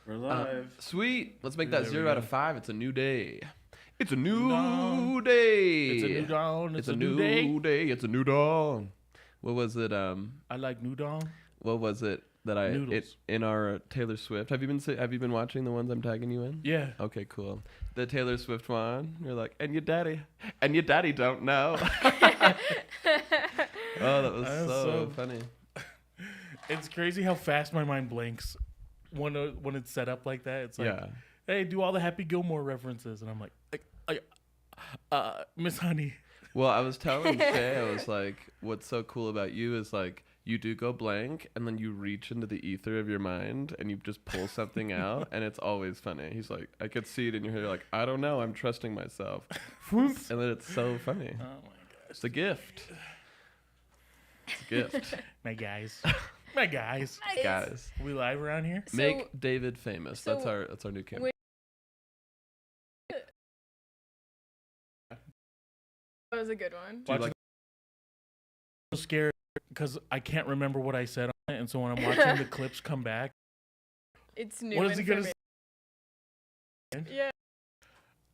We're live. Sweet. Let's make There that we 0 out go. of 5. It's a new day. It's a new day. It's a new dawn. It's a new day. It's a new dawn. What was it? I like new dawn. What was it that Noodles. in our Taylor Swift? Have you been watching the ones I'm tagging you in? Yeah. Okay, cool. The Taylor Swift one. You're like, and your daddy don't know. Oh, that was so funny. It's crazy how fast my mind blanks when it's set up like that. It's like, Yeah. hey, do all the Happy Gilmore references, and I'm like, Miss Honey. Well, I was telling Shay, I was like, what's so cool about you is like, you do go blank and then you reach into the ether of your mind and you just pull something out and it's always funny. He's like, I could see it in your head. You're like, I don't know. I'm trusting myself. And then it's so funny. Oh my gosh. It's a gift. It's a gift. My guys. My guys. Guys, We live around here? So- make David famous. so That's our new campaign. That was a good one. Do you like- I'm so scared because I can't remember what I said on it, and so when I'm watching the clips come back, It's new. what is he gonna information. say? Yeah.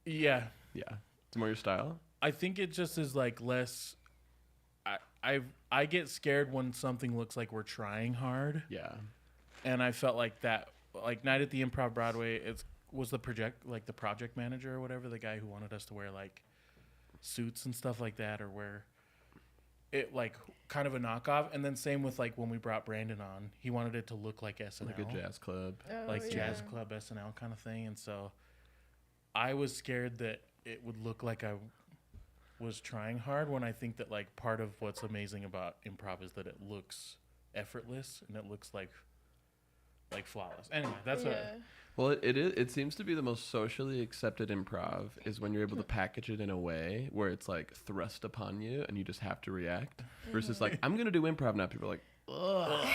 Yeah. Yeah. It's more your style. I think it just is like less. I get scared when something looks like we're trying hard, Yeah. and I felt like that. Like Night at the Improv Broadway, was the project manager or whatever, the guy who wanted us to wear like suits and stuff like that, or wear it like kind of a knockoff. And then same with like when we brought Brandon on, he wanted it to look like SNL, Like a jazz club. Oh, like yeah. jazz club SNL kind of thing. And so I was scared that it would look like I was trying hard, when I think that like part of what's amazing about improv is that it looks effortless and it looks like flawless. Anyway, that's Yeah. Well, it seems to be the most socially accepted improv is when you're able to package it in a way where it's like thrust upon you and you just have to react versus like, I'm going to do improv now. People are like, ugh.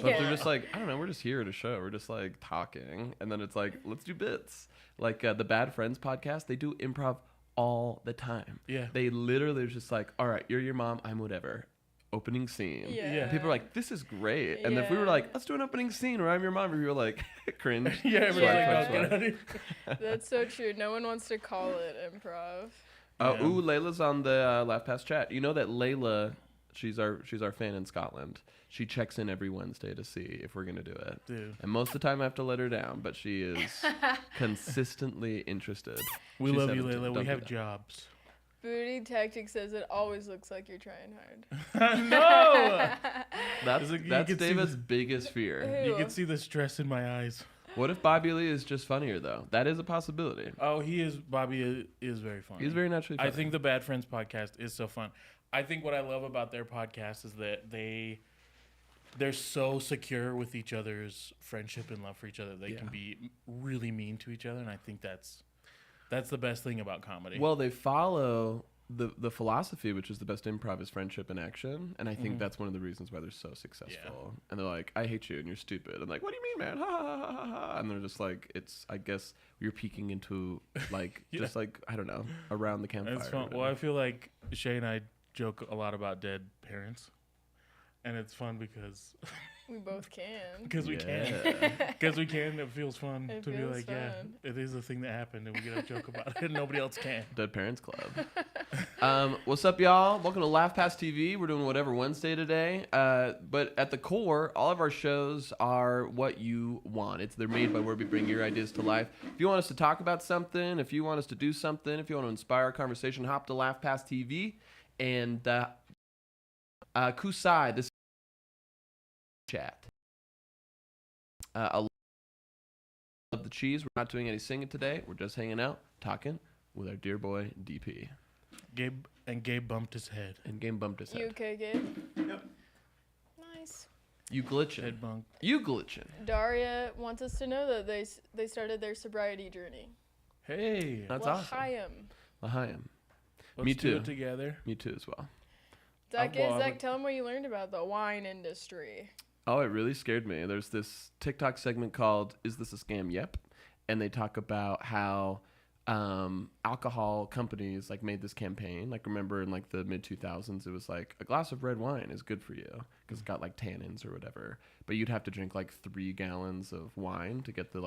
But they're just like, I don't know, we're just here at a show. We're just like talking. And then it's like, let's do bits. Like the Bad Friends podcast, they do improv all the time. Yeah. They literally are just like, all right, you're your mom, I'm whatever. Opening scene. Yeah. Yeah. People are like, this is great. And if we were Yeah. like, let's do an opening scene where I'm your mom, we were like, cringe. Yeah, everyone's Yeah. like, "No, get out of here." That's so true. No one wants to call it improv. Oh, Yeah. ooh, Layla's on the LaughPass chat. You know that Layla, she's our fan in Scotland. She checks in every Wednesday to see if we're gonna do it. Dude, And most of the time I have to let her down, but she is consistently interested. we She love said you, it too. Layla. Don't We do have that. jobs. Booty Tactic says it always looks like you're trying hard. No! That's Is it- you that's can see David's the- biggest fear. You Ew. can see the stress in my eyes. What if Bobby Lee is just funnier though? That is a possibility. Oh, Bobby is very funny. He's very naturally funny. I think the Bad Friends podcast is so fun. I think what I love about their podcast is that they're so secure with each other's friendship and love for each other. They can be really mean to each other, and I think that's the best thing about comedy. Well, they follow the philosophy, which is the best improv is friendship in action, and I think that's one of the reasons why they're so successful. And they're like, I hate you and you're stupid. And like, what do you mean, man? Ha ha ha ha ha. And they're just like, it's, I guess you're peeking into like just like, I don't know, around the campfire. That's fun. Well, I feel like Shay and I joke a lot about dead parents, and it's fun because We both can. we can. Yeah. Because we can, it feels fun It to be feels like, yeah, fun. it is a thing that happened, and we get to joke about it, and nobody else can. Dead Parents Club. What's up, y'all? Welcome to LaughPass TV. We're doing Whatever Wednesday today. But at the core, all of our shows are what you want. They're made by where we bring your ideas to life. If you want us to talk about something, if you want us to do something, if you want to inspire a conversation, hop to LaughPass TV and Kusai, this chat. I love the cheese. We're not doing any singing today. We're just hanging out, talking with our dear boy DP. Gabe bumped his head. And Game bumped his You head. okay, Gabe? Yep. Nice. You glitching. Head bunk. You glitching. Daria wants us to know that they started their sobriety journey. Hey, That's awesome. L'chaim. L'chaim. let's Me do too. it together. Me too as well. Zach, well, I Zach, would- tell them what you learned about the wine industry. Oh, it really scared me. There's this TikTok segment called "Is This a Scam?" Yep, and they talk about how alcohol companies like made this campaign. Like remember in like the mid 2000s, it was like a glass of red wine is good for you because it's got like tannins or whatever. But you'd have to drink like 3 gallons of wine to get the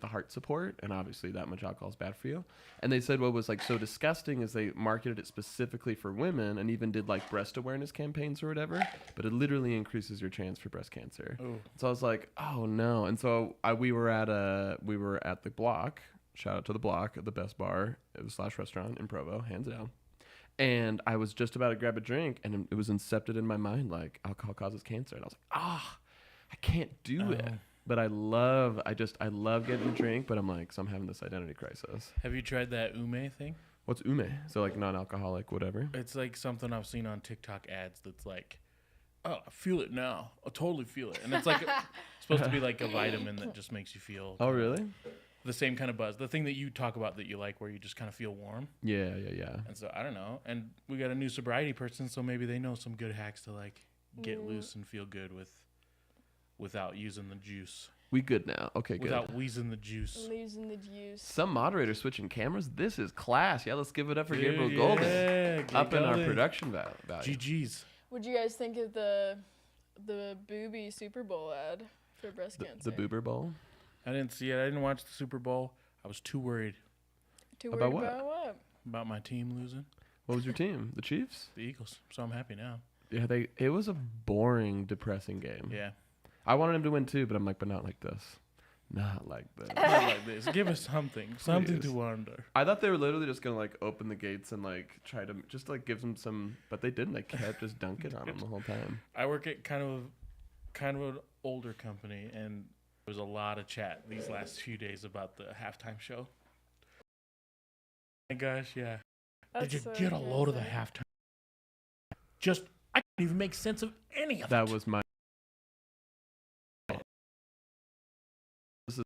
heart support, and obviously that much alcohol is bad for you. And they said what was like so disgusting is they marketed it specifically for women and even did like breast awareness campaigns or whatever, but it literally increases your chance for breast cancer. Ooh. So I was like, oh no. And so we were at the Block. Shout out to the Block, the best bar / restaurant in Provo, hands down. And I was just about to grab a drink, and it was incepted in my mind like alcohol causes cancer, and I was like, I can't do it. But I love getting a drink, but I'm like, so I'm having this identity crisis. Have you tried that ume thing? What's ume? So like non-alcoholic, whatever? It's like something I've seen on TikTok ads that's like, oh, I feel it now. I totally feel it. And it's like supposed to be like a vitamin that just makes you feel. Oh, really? The same kind of buzz. The thing that you talk about that you like where you just kind of feel warm. Yeah. And so I don't know. And we got a new sobriety person, so maybe they know some good hacks to like get loose and feel good without using the juice. We good now. Okay, good. Without wheezing the juice. Losing the juice. Some moderators switching cameras. This is class. Yeah, let's give it up for Gabriel Golden. Up in our production value. GG's. What'd you guys think of the booby Super Bowl ad for breast cancer? The Boober Bowl? I didn't see it. I didn't watch the Super Bowl. I was too worried. Too worried about what? About my team losing. What was your team? The Chiefs? The Eagles. So I'm happy now. Yeah, it was a boring, depressing game. Yeah. I wanted him to win too, but I'm like, but not like this. Not like this. Not like this. Give us something. Something to wonder. I thought they were literally just going to like open the gates and like try to just like give them some, but they didn't. They kept just dunking on them the whole time. I work at kind of an older company, and there was a lot of chat these last few days about the halftime show. My gosh, yeah. That's Did you so get a load of the crazy. halftime? Just, I couldn't even make sense of any of it. That was my. This is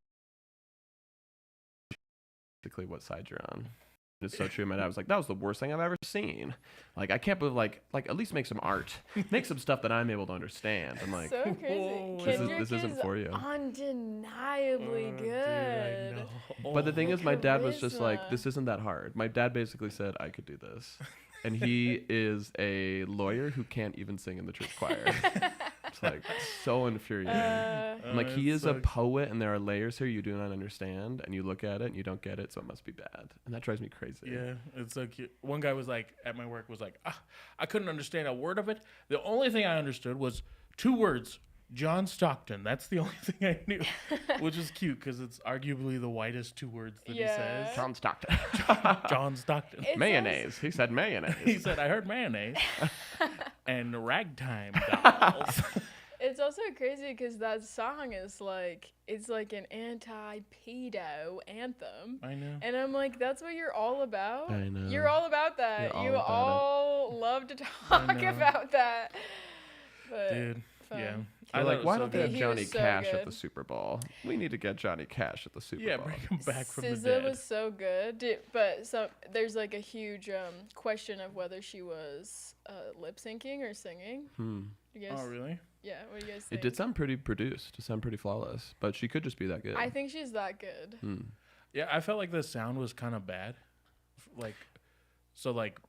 basically what side you're on. It's so true. My dad was like, that was the worst thing I've ever seen. Like, I can't believe, like at least make some art. Make some stuff that I'm able to understand. I'm like, So crazy. Whoa. Kendrick this isn't is for you. undeniably Dude, good. I know. But the thing is, my dad was just like, charisma. this isn't that hard. My dad basically said, I could do this. And he is a lawyer who can't even sing in the church choir. It's like so infuriating. I'm like, he is a poet, and there are layers here you do not understand, and you look at it and you don't get it, so it must be bad. And that drives me crazy. Yeah, it's so cute. One guy was like, at my work, was like, I couldn't understand a word of it. The only thing I understood was 2 words, John Stockton. That's the only thing I knew, which is cute because it's arguably the whitest 2 words that he says. John Stockton. John Stockton. It's Mayonnaise. He said mayonnaise. He said, I heard mayonnaise and ragtime dolls. It's also crazy because that song is like, it's like an anti-pedo anthem. I know. And I'm like, that's what you're all about? I know. You're all about that. You're all You about all love to talk know. about that. But Dude, fun. yeah. I'm like, why don't they have He Johnny was so Cash at good. the Super Bowl? We need to get Johnny Cash at the Super Yeah, Bowl. bring him back from the SZA dead. was so good. But there's like a huge question of whether she was lip syncing or singing. You guys, Oh, really? Yeah, what do you guys think? It did sound pretty produced. It sounded pretty flawless, but she could just be that good. I think she's that good. Yeah, I felt like the sound was kind of bad. Like, so like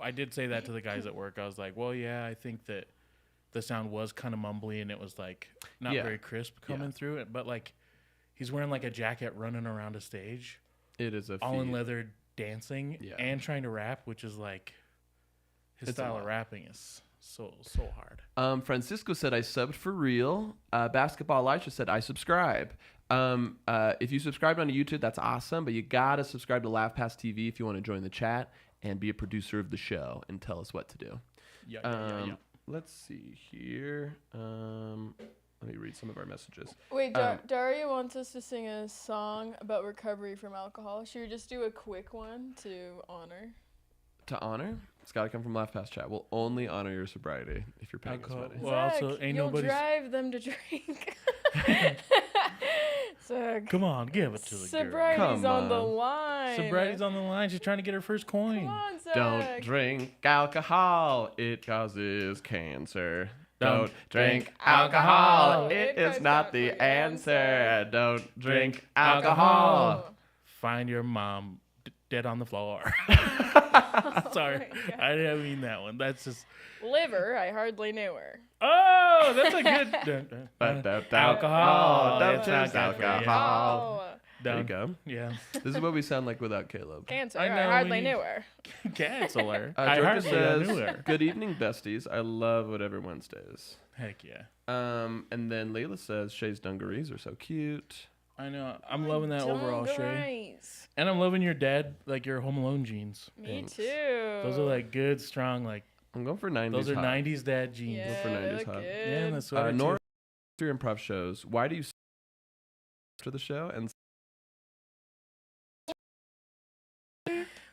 I did say that to the guys at work. I was like, well, yeah, I think that the sound was kind of mumbly and it was like not very crisp coming through it. But like, he's wearing like a jacket running around a stage. It is a all feat. in leather dancing and trying to rap, which is like his style of rapping is so hard. Francisco said, I subbed for real. Basketball Elisha said, I subscribe. If you subscribed on YouTube, that's awesome, but you got to subscribe to LaughPass TV if you want to join the chat and be a producer of the show and tell us what to do. Yeah. Let's see here. Let me read some of our messages. Wait, Daria wants us to sing a song about recovery from alcohol. Should we just do a quick one to honor? To honor? It's got to come from LaughPass chat. We'll only honor your sobriety if you're paying us money. Well, also, ain't you'll nobody's... drive them to drink. Zach, Come on, give it to the girl. sobriety's on the line. Sobriety's on the line. She's trying to get her first coin. Come on, Zach. Don't drink alcohol. It causes cancer. Don't drink alcohol. It is not the answer. Don't drink alcohol. Find your mom dead on the floor. Sorry, Oh my God. I didn't mean that one. That's just. Liver, I hardly knew her. Oh, that's a good. Alcohol. Oh, It's not good for you. alcohol. Oh, There you Done. go. Yeah. This is what we sound like without Caleb. cancer, I I, know, hardly we need- knew her. Cancel her. Georgia hardly says, knew her. "Good evening, besties. I love whatever Wednesdays." Heck yeah. And then Layla says, "Shay's dungarees are so cute." I know. I'm loving that overall, Shay. Dungarees. And I'm loving your dad, like your Home Alone jeans. Me Thanks. too. Those are like good, strong, like I'm going for 90s. those are hot. 90s dad jeans. Yeah, for they 90s look hot. good. Yeah, and the sweater Nora, too. your improv shows. Why do you after the show? And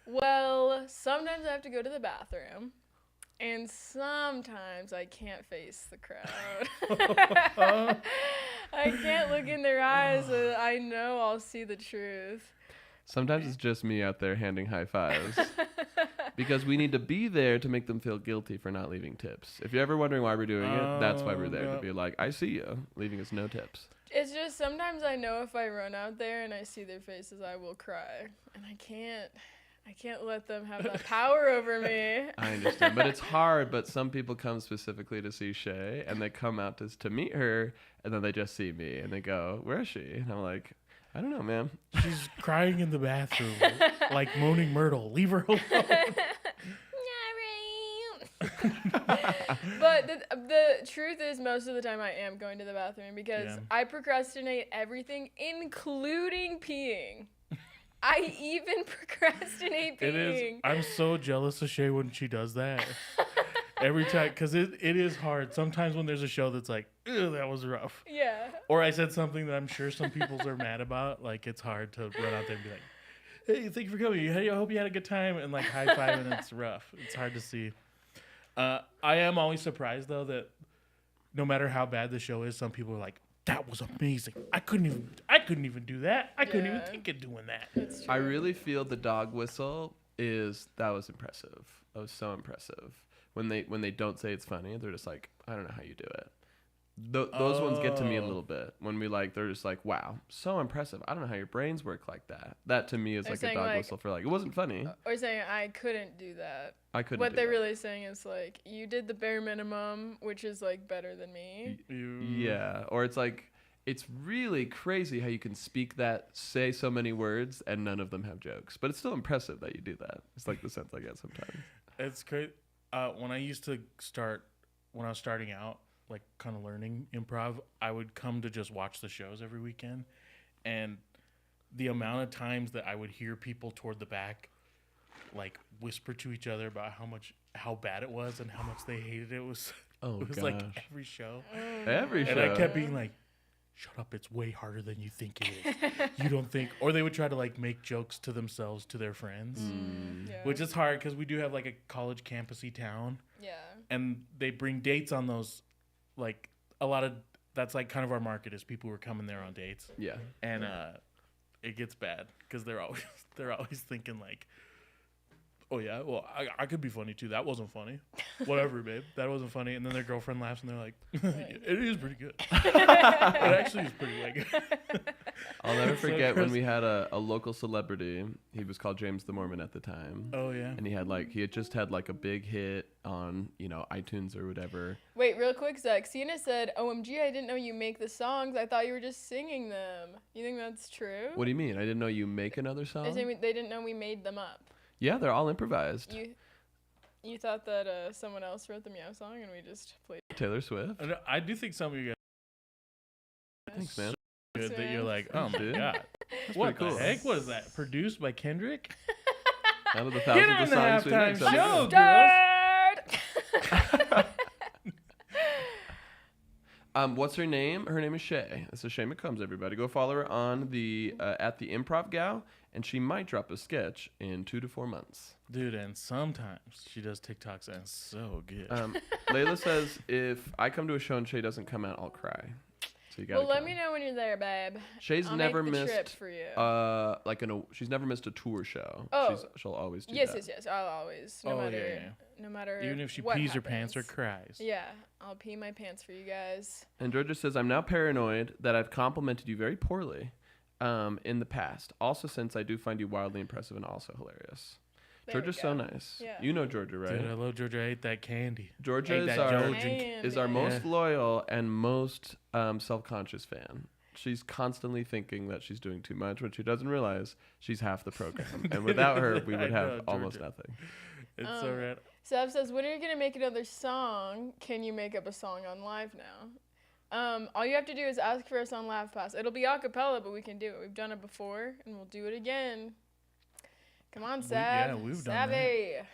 Well, sometimes I have to go to the bathroom, and sometimes I can't face the crowd. I can't look in their eyes, so I know I'll see the truth. sometimes it's just me out there handing high fives because we need to be there to make them feel guilty for not leaving tips. If you're ever wondering why we're doing it, that's why we're there to yep. be like, I see you, leaving us no tips. It's just sometimes I know if I run out there and I see their faces, I will cry, and I can't let them have that power over me. I understand, but it's hard. But some people come specifically to see Shay, and they come out to meet her, and then they just see me, and they go, "Where is she?" And I'm like, "I don't know, ma'am." She's crying in the bathroom, like moaning Myrtle. Leave her alone. But the truth is, most of the time I am going to the bathroom because Yeah. I procrastinate everything, including peeing. I even procrastinate It is. peeing. I'm so jealous of Shay when she does that. Every time, because it is hard. Sometimes when there's a show that's like, ew, that was rough. Yeah. Or I said something that I'm sure some people are mad about. Like, it's hard to run out there and be like, hey, thank you for coming. I hope you had a good time. And like high five, and it's rough. It's hard to see. I am always surprised, though, that no matter how bad the show is, some people are like, that was amazing. I couldn't even do that. I couldn't even Yeah. think of doing that. That's true. I really feel the dog whistle that was impressive. That was so impressive. When they don't say it's funny, they're just like, I don't know how you do it. Those ones get to me a little bit when they're just like, wow, so impressive. I don't know how your brains work like that. That to me is They're like a saying, dog like- witten for like, it wasn't funny. Or saying I couldn't do that. I couldn't. What do they're that. really saying is like, you did the bare minimum, which is like better than me. Yeah, or it's like, it's really crazy how you can speak that, say so many words, and none of them have jokes. But it's still impressive that you do that. It's like the sense I get sometimes. It's great. When I was starting out, like kind of learning improv, I would come to just watch the shows every weekend. And the amount of times that I would hear people toward the back, like whisper to each other about how bad it was and how much they hated it was, Oh, it was gosh. like every show. Every And show. I kept being like, shut up, it's way harder than you think it is. You don't think, or they would try to like make jokes to themselves, to their friends, Yeah. which is hard because we do have like a college campusy town, Yeah. and they bring dates on those, like a lot of, that's like kind of our market is people who are coming there on dates, Yeah. and it gets bad because they're always thinking like, oh yeah, well I could be funny too. That wasn't funny. Whatever, babe. That wasn't funny. And then their girlfriend laughs and they're like, it is pretty good. It actually is pretty good. I'll never So forget when Chris- we had a local celebrity. He was called James the Mormon at the time. Oh yeah. And he had just had like a big hit on, iTunes or whatever. Wait, real quick, Zach. Xena said, OMG, I didn't know you make the songs. I thought you were just singing them. You think that's true? What do you mean? I didn't know you make another They're song? saying they didn't know we made them up. Yeah, they're all improvised. You thought that someone else wrote the Meow song and we just played Taylor Swift. I do think some of you guys Thanks, man. are good that you're like, oh my Dude. god, That's what pretty the cool. heck was that? Produced by Kendrick? Out of the Get thousands on of the songs we halftime make, some show, of girls. What's her name? Her name is Shay. It's a Shay McCombs, everybody. Go follow her on the at the Improv Gal, and she might drop a sketch in 2 to 4 months. Dude, and sometimes she does TikToks and it's so good. Layla says, if I come to a show and Shay doesn't come out, I'll cry. So you gotta Well, let come. me know when you're there, babe. Shay's I'll never make the trip missed for you. she's never missed a tour show. Oh. She'll always do yes, that. yes. I'll always, no Oh, yeah, matter, yeah. no matter. Even if she what pees her pants or happens. cries. Yeah, I'll pee my pants for you guys. And Georgia says, I'm now paranoid that I've complimented you very poorly. in the past. Also, since I do find you wildly impressive and also hilarious. There Georgia's we so go. nice. Yeah. You know Georgia, right? Dude, I love Georgia. I ate that candy. Georgia Ate is that our Georgian is our most Yeah. loyal and most self-conscious fan. She's constantly thinking that she's doing too much when she doesn't realize she's half the program. And without her, we would I have know, almost Georgia. nothing. It's so rad. Seb says, when are you going to make another song? Can you make up a song on live now? All you have to do is ask for us on LaughPass. It'll be a cappella, but we can do it. We've done it before, and we'll do it again. Come on, Seb. Yeah, we've done that.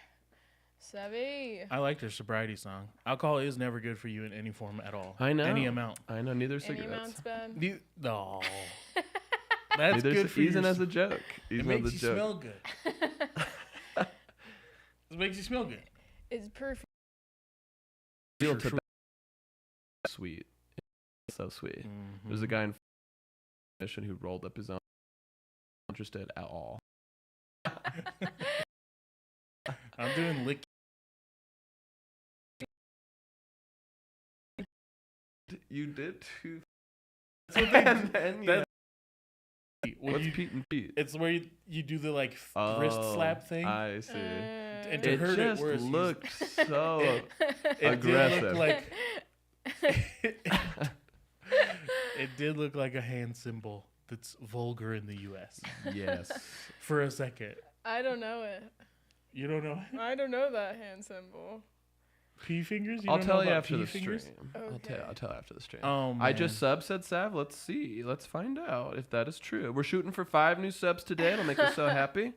Savvy. I liked her sobriety song. Alcohol is never good for you in any form at all. I know. Any amount. I know. Neither Any cigarettes. amount's bad. No. That's Neither good for even your as a joke. It Even makes as a you joke. smell good. It makes you smell good. It's perfect. Real tobacco. Sweet. It's so sweet. There's a guy in mission who rolled up his own. Not interested at all. I'm doing lick. You did too. That's what they- And then, you know, when what's you- Pete and Pete? It's where you do the like wrist slap thing. I see. And to It hurt just worse, he's- looked so It aggressive. Did look like, it did look like a hand symbol that's vulgar in the U.S. yes. for a second. I don't know it. You don't know I don't know that hand symbol. P fingers? I'll don't tell know you about after P the fingers? stream. Okay. I'll tell you after the stream. Oh man. I just said Sav. Let's see. Let's find out if that is true. We're shooting for 5 new subs today. It'll make us so happy.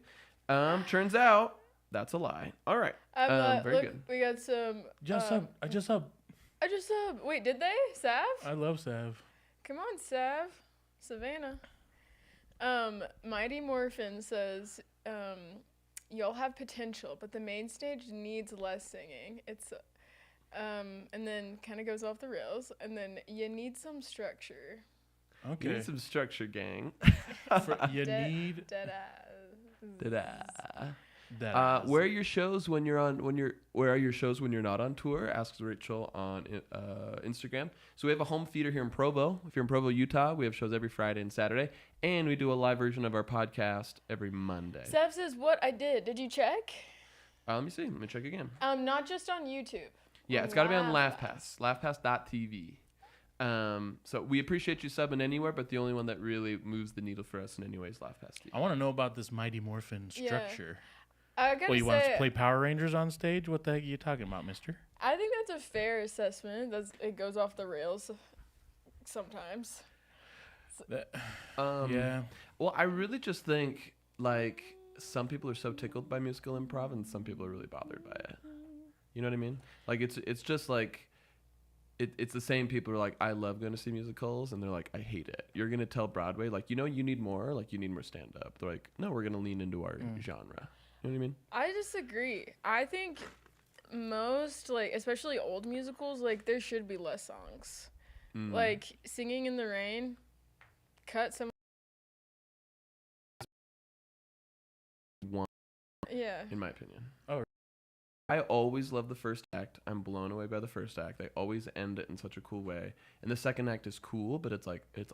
Turns out that's a lie. All right. Very Look, good. we got some. Just sub. I just sub. I just wait, did they? Sav? I love Sav. Come on, Sav. Savannah. Mighty Morphin says, y'all have potential, but the main stage needs less singing. It's and then kind of goes off the rails, and then you need some structure. You Okay. need some structure, gang. You Dead- need Dead ass. Da-da. that. Where are your shows when you're on where are your shows when you're not on tour? Asks Rachel on Instagram. So we have a home theater here in Provo. If you're in Provo, Utah, we have shows every Friday and Saturday, and we do a live version of our podcast every Monday. Sav says, what I did. Did you check? Let me see. Let me check again. Not just on YouTube. Yeah, it's got to be on LaughPass. LaughPass. LaughPass.tv. So we appreciate you subbing anywhere, but the only one that really moves the needle for us in any way is LaughPass TV. I want to know about this Mighty Morphin Yeah. structure. I gotta Well, you want us say, to play Power Rangers on stage? What the heck are you talking about, mister? I think that's a fair assessment. It goes off the rails sometimes. Yeah. Well, I really just think like some people are so tickled by musical improv, and some people are really bothered by it. You know what I mean? Like it's just like it's the same people who are like, I love going to see musicals, and they're like, I hate it. You're gonna tell Broadway like, you need more, like you need more stand up. They're like, no, we're gonna lean into our genre. You know what I mean? I disagree. I think most, like, especially old musicals, like, there should be less songs. Like, Singing in the Rain, cut some. One, Yeah. in my opinion. Oh. I always love the first act. I'm blown away by the first act. They always end it in such a cool way. And the second act is cool, but it's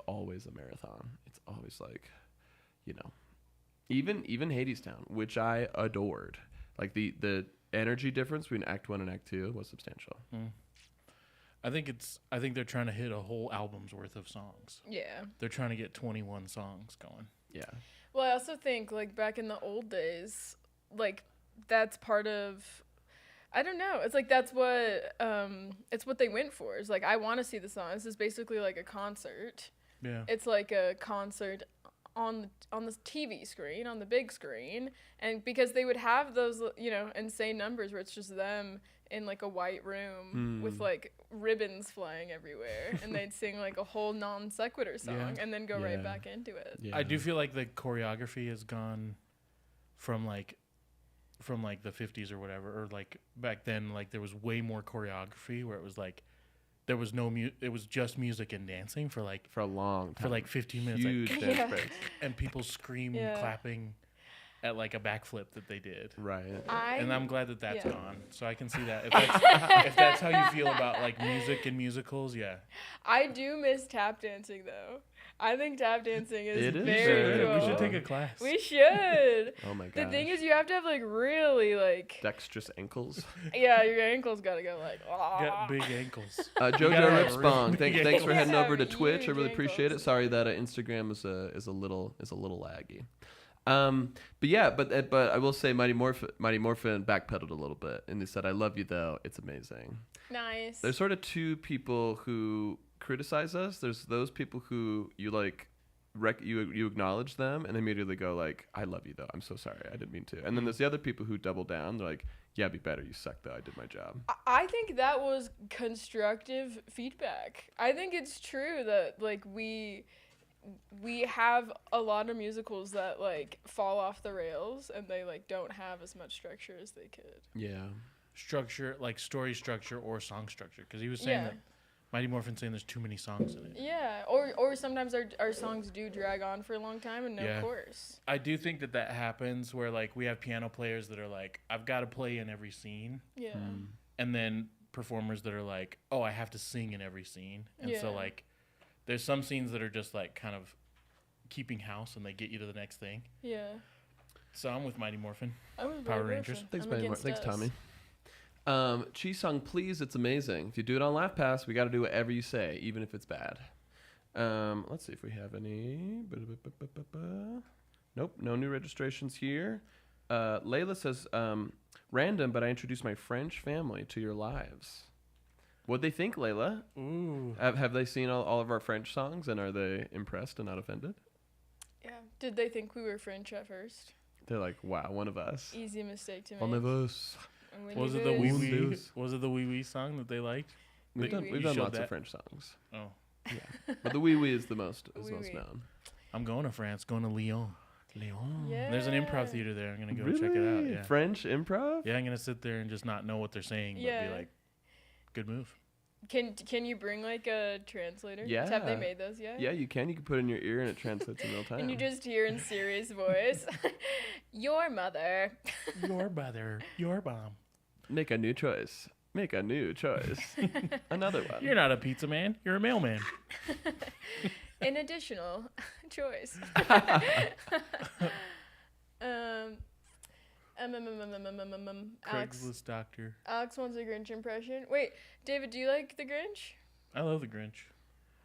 always a marathon. It's always like, even Hadestown, which I adored. Like the energy difference between Act 1 and Act 2 was substantial. I think they're trying to hit a whole album's worth of songs. Yeah. They're trying to get 21 songs going. Yeah. Well, I also think, like, back in the old days, like, that's part of, I don't know. It's like that's what it's what they went for. It's like, I want to see the song. This is basically like a concert. Yeah. It's like a concert on the TV screen, on the big screen, and because they would have those, insane numbers where it's just them in like a white room with like ribbons flying everywhere, and they'd sing like a whole non sequitur song and then go right back into it. Yeah. I do feel like the choreography has gone from like the 50s or whatever, or like back then, like there was way more choreography where it was like there was no it was just music and dancing for a long time, for like 15 minutes, Huge like, dance breaks. and people scream clapping at like a backflip that they did. Right. And I'm glad that that's yeah. gone, so I can see that if that's how you feel about like music and musicals. Yeah, I do miss tap dancing though. I think tap dancing is It is very very cool. We should take a class. We should. Oh my god. The thing is, you have to have like really like, dexterous ankles. yeah, your ankles gotta go like. Got big ankles. Jojo gotta Ripspong, have thanks really for big heading over to ankles. Twitch. I Huge really appreciate it. ankles. Sorry that Instagram is a little laggy. But I will say Mighty Morphin backpedaled a little bit and they said, "I love you though. It's amazing." Nice. There's sort of two people who criticize us. There's those people who you like. You acknowledge them and they immediately go like, "I love you though. I'm so sorry. I didn't mean to." And then there's the other people who double down. They're like, "Yeah, be better. You suck though. I did my job." I think that was constructive feedback. I think it's true that like we have a lot of musicals that like fall off the rails and they like don't have as much structure as they could. Yeah. Structure, like story structure or song structure. Because he was saying that Mighty Morphin saying there's too many songs in it. Yeah, or sometimes our songs do drag on for a long time and no chorus. I do think that happens where like we have piano players that are like, I've got to play in every scene. Yeah. And then performers that are like, oh, I have to sing in every scene. And so like there's some scenes that are just like kind of keeping house and they get you to the next thing. Yeah. So I'm with Mighty Morphin. I was Power very Rangers. grateful. Thanks, I'm Mighty against Thanks, us. Tommy. Chi-sung, please, it's amazing. If you do it on LaughPass, we got to do whatever you say, even if it's bad. Let's see if we have any. Nope, no new registrations here. Layla says, random, but I introduced my French family to your lives. What'd they think, Layla? Ooh. Have they seen all of our French songs, and are they impressed and not offended? Yeah. Did they think we were French at first? They're like, wow, one of us. Easy mistake to make. One of us. Was it the wee wee? Was it the wee wee song that they liked? We've done wee. lots of French songs. Oh, Yeah, but the wee wee is the most Wee wee. known. I'm going to France. Going to Lyon. Lyon. Yeah. There's an improv theater there. I'm gonna go Really? check it out. Yeah. French improv? Yeah, I'm gonna sit there and just not know what they're saying, but Yeah. be like, good move. Can you bring like a translator? Yeah. Have they made those yet? Yeah, you can. You can put it in your ear and it translates in real time. And you just hear in Siri's voice, your mother. Your mother, your mom. Make a new choice. Make a new choice. Another one. You're not a pizza man. You're a mailman. An additional choice. Alex, Craigslist doctor. Alex wants a Grinch impression. Wait, David, do you like the Grinch? I love the Grinch,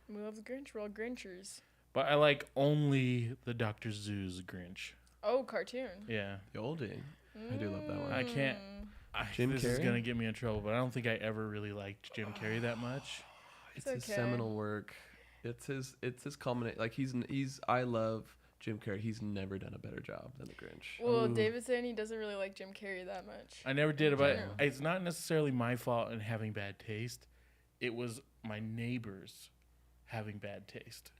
We love the Grinch. We're all Grinchers. but I like only the Dr. Zoo's Grinch. Oh, cartoon. Yeah, The oldie. I do love that one. I can't. Jim this is Carrey? gonna get me in trouble, but I don't think I ever really liked Jim Carrey that much. It's It's his okay. seminal work. It's his culminate. Like he's. I love Jim Carrey. He's never done a better job than the Grinch. Well, Ooh. David's saying he doesn't really like Jim Carrey that much. I never did, but general. it's not necessarily my fault in having bad taste. It was my neighbors having bad taste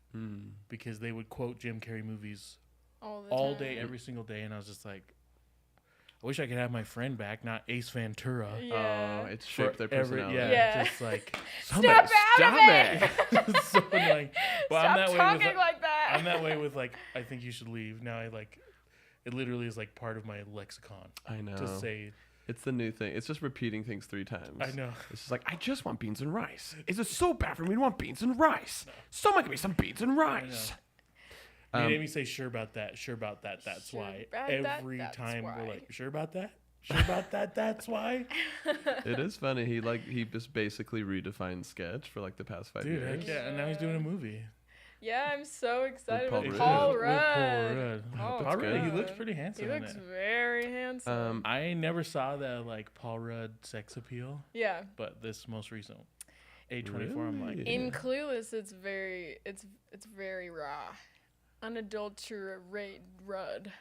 because they would quote Jim Carrey movies all day, time. every single day, and I was just like, I wish I could have my friend back, not Ace Ventura. Yeah. Oh, it's shaped their For every- personality. Yeah. just like Step out of it! it's so annoying. But Stop I'm that way talking with like that. I'm that way with like I think you should leave. Now I like it literally is like part of my lexicon I know. to say It's the new thing. It's just repeating things 3 times. I know. It's just like, I just want beans and rice. Is it so bad for me to want beans and rice? Someone give me some beans and rice. You made me say sure about that, that's Sure why. about that, Every that's time why. we're like, sure about that? Sure about that, that's why? It is funny. He just basically redefined sketch for like the past 5 Dude, years. heck yeah. And now he's doing a movie. Yeah, I'm so excited Paul with Rudd. Paul With Rudd. Paul Rudd. Paul Paul Rudd, he Rudd. looks pretty handsome He in looks it. very handsome. I never saw the like Paul Rudd sex appeal, Yeah. but this most recent A24, I'm like, Really? In Clueless, it's very raw, unadulterated Rudd.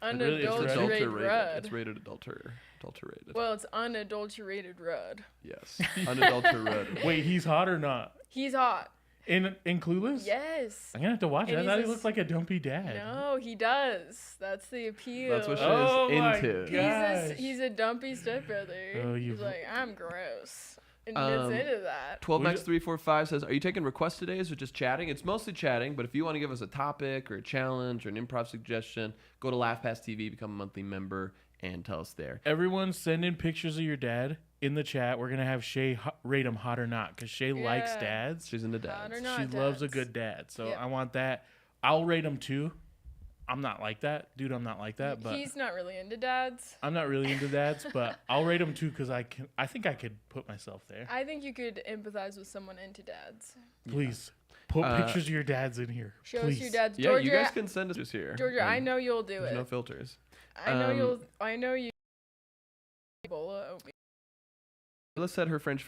really is Unadulterated Adulterated. Rudd. It's rated adulterated. Well, it's unadulterated Rudd. Yes. Unadulterated. wait, he's hot or not? He's hot. In Clueless? Yes. I'm gonna have to watch it. And I he's thought a he looked like a dumpy dad. No, he does. That's the appeal. That's what she Oh is my into. God. He's a dumpy stepbrother. Oh, He's you've- like, I'm gross. And gets into that. 12max345 says, are you taking requests today or just chatting? It's mostly chatting, but if you want to give us a topic or a challenge or an improv suggestion, go to LaughPass TV, become a monthly member. and tell us there. Everyone send in pictures of your dad in the chat. We're going to have Shay rate him hot or not because Shay likes dads. She's into Hot dads. or not She loves a dads. good dad. So Yep. I want that. I'll rate him 2. I'm not like that. Dude, I'm not like that. But He's not really into dads. I'm not really into dads, but I'll rate him 2 because I think I could put myself there. I think you could empathize with someone into dads. Please put pictures of your dads in here. Show Please. us your dads. Yeah, Georgia, you guys can send us just here. Georgia, I And know you'll do there's it. no filters. I know you. Ebola oatmeal. Let's said her French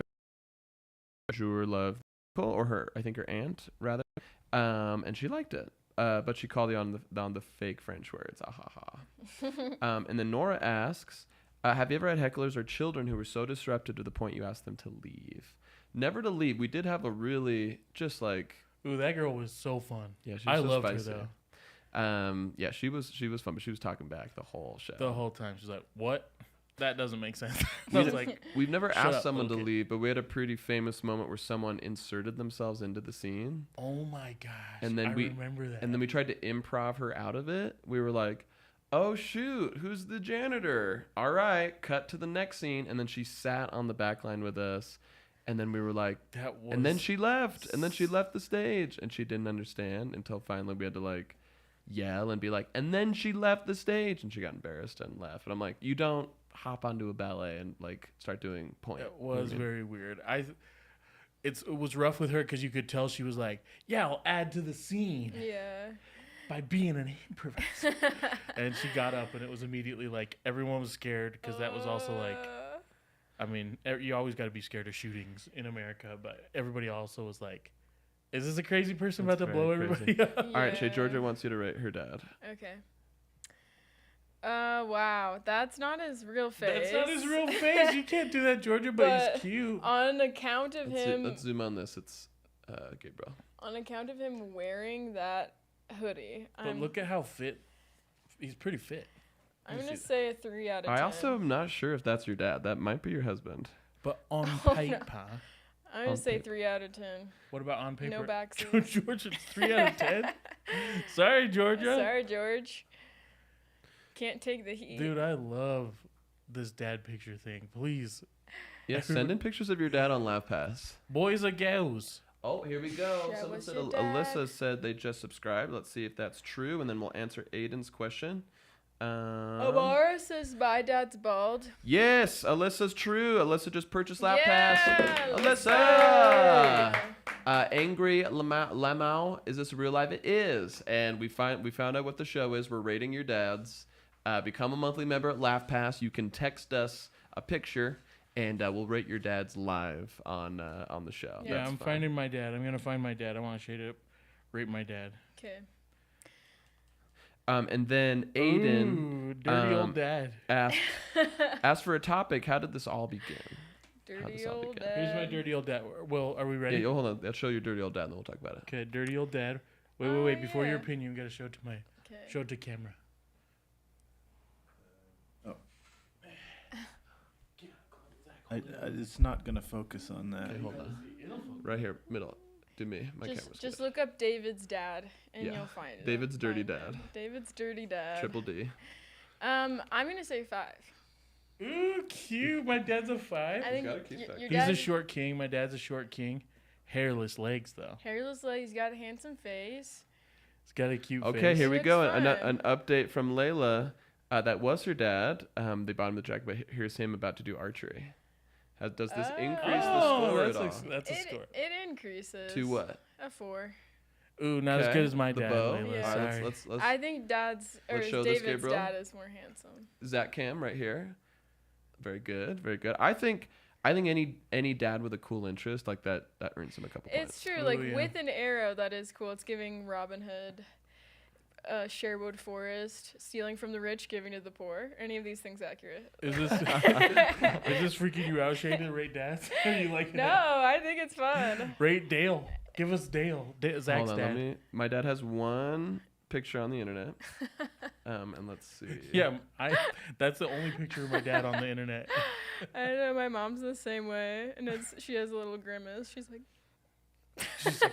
jour loved or her, I think her aunt rather, and she liked it. But she called it on the fake French words. Ah ha ha. And then Nora asks, have you ever had hecklers or children who were so disruptive to the point you asked them to leave? Never to leave. We did have a really just like. Ooh, that girl was so fun. Yeah, she was I so loved spicy. her though. Yeah, she was fun, but she was talking back the whole show. The whole time she's like, "What? That doesn't make sense." I was like, We've never Shut asked up, someone to little kid. leave, but we had a pretty famous moment where someone inserted themselves into the scene. "Oh my gosh!" And then I we remember that. And then we tried to improv her out of it. We were like, "Oh shoot, who's the janitor?" All right, cut to the next scene, and then she sat on the back line with us, and then we were like, that was. and then she left, and then she left the stage, and she didn't understand until finally we had to like yell and be like, and then she left the stage, and she got embarrassed and left. And I'm like, you don't hop onto a ballet and like start doing point. It You know what I was mean? very weird. It was rough with her because you could tell she was like, "Yeah, I'll add to the scene Yeah. by being an improviser." And she got up, and it was immediately like everyone was scared because that was also like. I mean, you always got to be scared of shootings in America, but everybody also was like, "Is this a crazy person That's about to very blow everybody crazy. up?" All right, Shay, Yeah. Georgia wants you to rate her dad. Okay. Wow, that's not his real face. That's not his real face. You can't do that, Georgia, but But he's cute. On account of him, Let's zoom on this. It's Gabriel. on account of him wearing that hoodie, But look at how fit. He's pretty fit. I'm you gonna see say a 3 out of 10. I also am not sure if that's your dad. That might be your husband. But on Oh, no. paper. I'm gonna on say paper. 3 out of 10. What about on paper? No backsies. Georgia, it's 3 out of 10. Sorry, Georgia. Sorry, George. Can't take the heat. Dude, I love this dad picture thing. Please, Yeah, send in pictures of your dad on LaughPass. boys or girls. Oh, here we go. Yeah, Someone what's said your dad? Alyssa said they just subscribed. Let's see if that's true, and then we'll answer Aiden's question. Amara says my dad's bald. Yes, Alyssa's true. Alyssa just purchased LaughPass. Yeah, let's Alyssa. go. Angry Lamau, is this real life? It is, and we found out what the show is. We're rating your dads. Become a monthly member at LaughPass. You can text us a picture, and we'll rate your dads live on the show. Yeah, That's I'm fun. finding my dad. I'm gonna find my dad. I want to shade up, rate my dad. Okay. And then Aiden Ooh, dirty old dad. asked for a topic. How did this all begin? Dirty this all old begin? dad. Here's my dirty old dad. Well, are we ready? Yeah, hold on. I'll show you your dirty old dad, and then we'll talk about it. Okay, dirty old dad. Wait, Oh, Before your yeah. opinion, we gotta show it to my Okay. show it to camera. It's not gonna focus on that. Okay, hold on. Right here, middle. Do me. My camera's Just good. look up David's dad and Yeah. you'll find it. David's dirty Find dad. him. David's dirty dad. Triple D. I'm gonna say 5. Ooh, cute. My dad's a 5. I think got a cute your fact. your He's a dad's short king. My dad's a short king. Hairless legs though. hairless legs. He's got a handsome face. He's got a cute face. Okay, here we Looks go. An fun. update from Layla. That was her dad. They bought him the jacket, but here's him about to do archery. Does this increase the Oh, score at that's all? that's a score. It increases. To what? A 4. Ooh, not as Okay, good as my the dad. bow. Layla, Yeah. All right, Sorry. let's I think Dad's or let's show this, David's Gabriel. dad is more handsome. Zach Cam right here. Very good, very good. I think any dad with a cool interest like that earns him a couple It's points. true. Oh, Like yeah. with an arrow, that is cool. It's giving Robin Hood, Sherwood Forest, stealing from the rich, giving to the poor. Any of these things accurate? Is this is this freaking you out, Shane? To rate dads? Are you liking No, that? I think it's fun. Rate Dale. Give us Dale. Zach's Hold on, dad. my dad has one picture on the internet. And let's see. Yeah, that's the only picture of my dad on the internet. I know my mom's the same way, and she has a little grimace. She's like, She's like,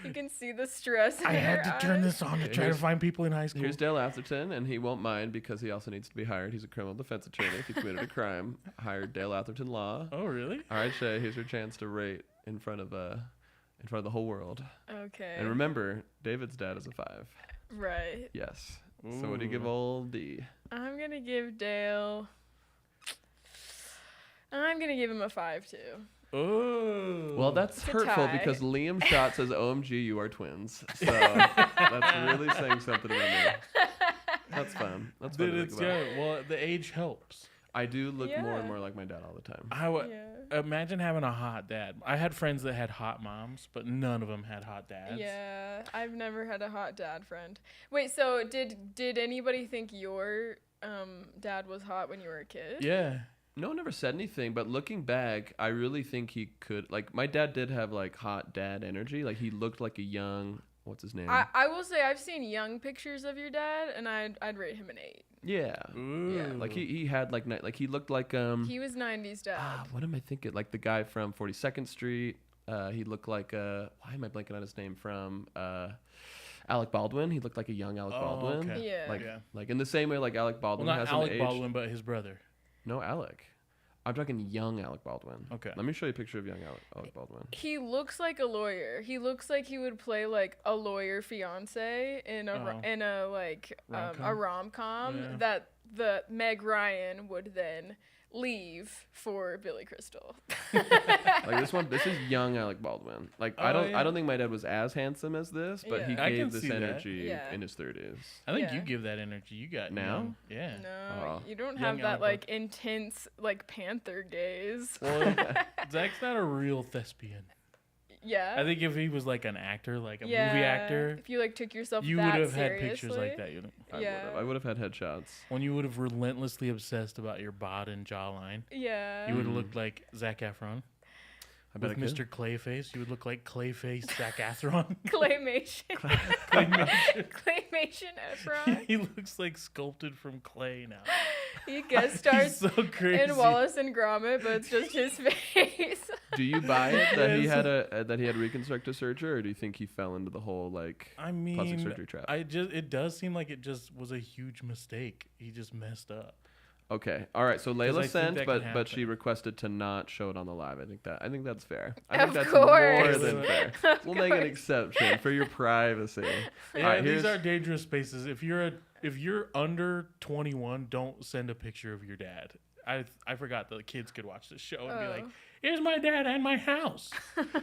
You can see the stress. I in had her to turn eyes. this on to try to find people in high school. Here's Dale Atherton, and he won't mind because he also needs to be hired. He's a criminal defense attorney. If he committed a crime, hired Dale Atherton Law. Oh, really? All right, Shay, here's your chance to rate in front of the whole world. Okay. And remember, David's dad is a 5. Right. Yes. So what do you give old D? I'm gonna give Dale. I'm gonna give him a 5 too. Oh. Well, that's It's a hurtful tie. because Liam Shot says, "OMG, you are twins." So that's really saying something about me. That's fun. That's fun. Dude, To it's think about. good. Well, the age helps. I do look more Yeah. and more like my dad all the time. I would Yeah. imagine having a hot dad. I had friends that had hot moms, but none of them had hot dads. Yeah, I've never had a hot dad friend. Wait, so did anybody think your dad was hot when you were a kid? Yeah. No one ever said anything, but looking back, I really think he could. Like, my dad did have like hot dad energy. Like, he looked like a young. What's his name? I will say I've seen young pictures of your dad, and I'd rate him an 8. Yeah. Ooh. Like he had like he looked like He was 90s dad. what am I thinking? Like the guy from 42nd Street. He looked like why am I blanking on his name from Alec Baldwin? He looked like a young Alec Oh, Baldwin. okay. Yeah. Like Yeah. like in the same way like Alec Well, Baldwin not has Alec an age. Baldwin, but his brother. No, Alec. I'm talking young Alec Baldwin. Okay. Let me show you a picture of young Alec Baldwin. He looks like a lawyer. He looks like he would play like a lawyer fiance in a like Rom-com? a rom-com Yeah. that the Meg Ryan would then leave for Billy Crystal. Like this is young Alec Baldwin. Like I Oh, yeah. don't think my dad was as handsome as this, but he Yeah. I gave can this see that. energy Yeah. in his 30s. I think Yeah. you give that energy. You got Now? young. Yeah. No, Oh. you don't Young have that Alec like intense like Panther gaze. Well, Zach's not a real thespian. Yeah. I think if he was like an actor, like a yeah. movie actor, If you like took yourself you that would have seriously. had pictures like that. You know, I would have had headshots. when you would have relentlessly obsessed about your bod and jawline, Yeah. you would have looked like Zac Efron. I bet With I could. Mr. Clayface, you would look like Clayface Zac Efron. Claymation. Claymation. Claymation Efron. He looks like sculpted from clay now. He guest He's stars so crazy. in Wallace and Gromit, but it's just his face. Do you buy it that he Yes. had reconstructive surgery, or do you think he fell into the whole like I plastic mean, surgery trap? it does seem like it just was a huge mistake. He just messed up. Okay, all right. So I Layla think sent, that but can she happen. requested to not show it on the live. I think that's fair. I Of think that's more course. than fair. Of We'll make an course. exception for your privacy. Yeah, All right, these here's are dangerous spaces. If you're under 21, don't send a picture of your dad. I forgot the kids could watch this show and be like, Oh. "Here's my dad and my house. Look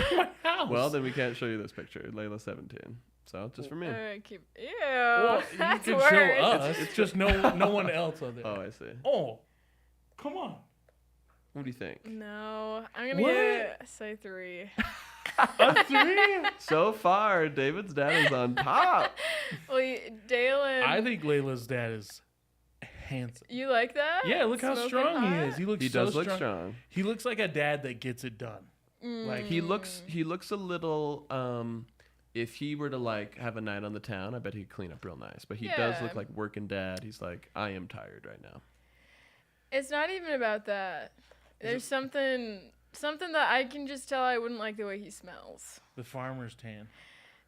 at my house." well, then we can't show you this picture. Layla 17. So just for me. Alright, keep. Ew. well, you That's can worse. show us. It's just no one else on there. Oh, I see. Oh, come on. What do you think? No, I'm gonna What? say 3. A 3? So far, David's dad is on top. Well, Dale and I think Layla's dad is handsome. you like that? Yeah, look how Smoking strong he hot? is. He looks He so does look strong. He looks like a dad that gets it done. Like He looks a little if he were to like have a night on the town, I bet he'd clean up real nice. But he does Yeah. look like working dad. He's like, I am tired right now. It's not even about that. There's something that I can just tell I wouldn't like the way he smells. the farmer's tan.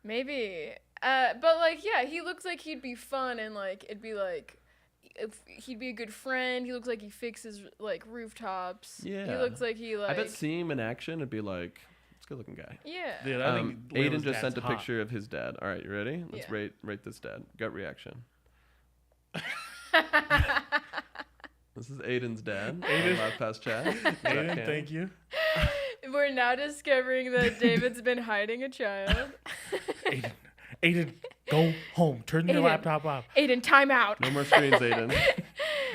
Maybe. But like, yeah, he looks like he'd be fun and like it'd be like if he'd be a good friend. He looks like he fixes like rooftops. He Yeah. looks like he like I bet seeing him in action would be like, it's a good looking guy. yeah. Dude, I think Aiden Layla's just sent a dad's hot. picture of his dad. All right, you ready? Let's Yeah. rate this dad. Gut reaction. This is Aiden's dad. Aiden. LaughPass chat. Aiden, thank you. We're now discovering that David's been hiding a child. Aiden, go home. Turn your Aiden. laptop off. Aiden, time out. No more screens, Aiden.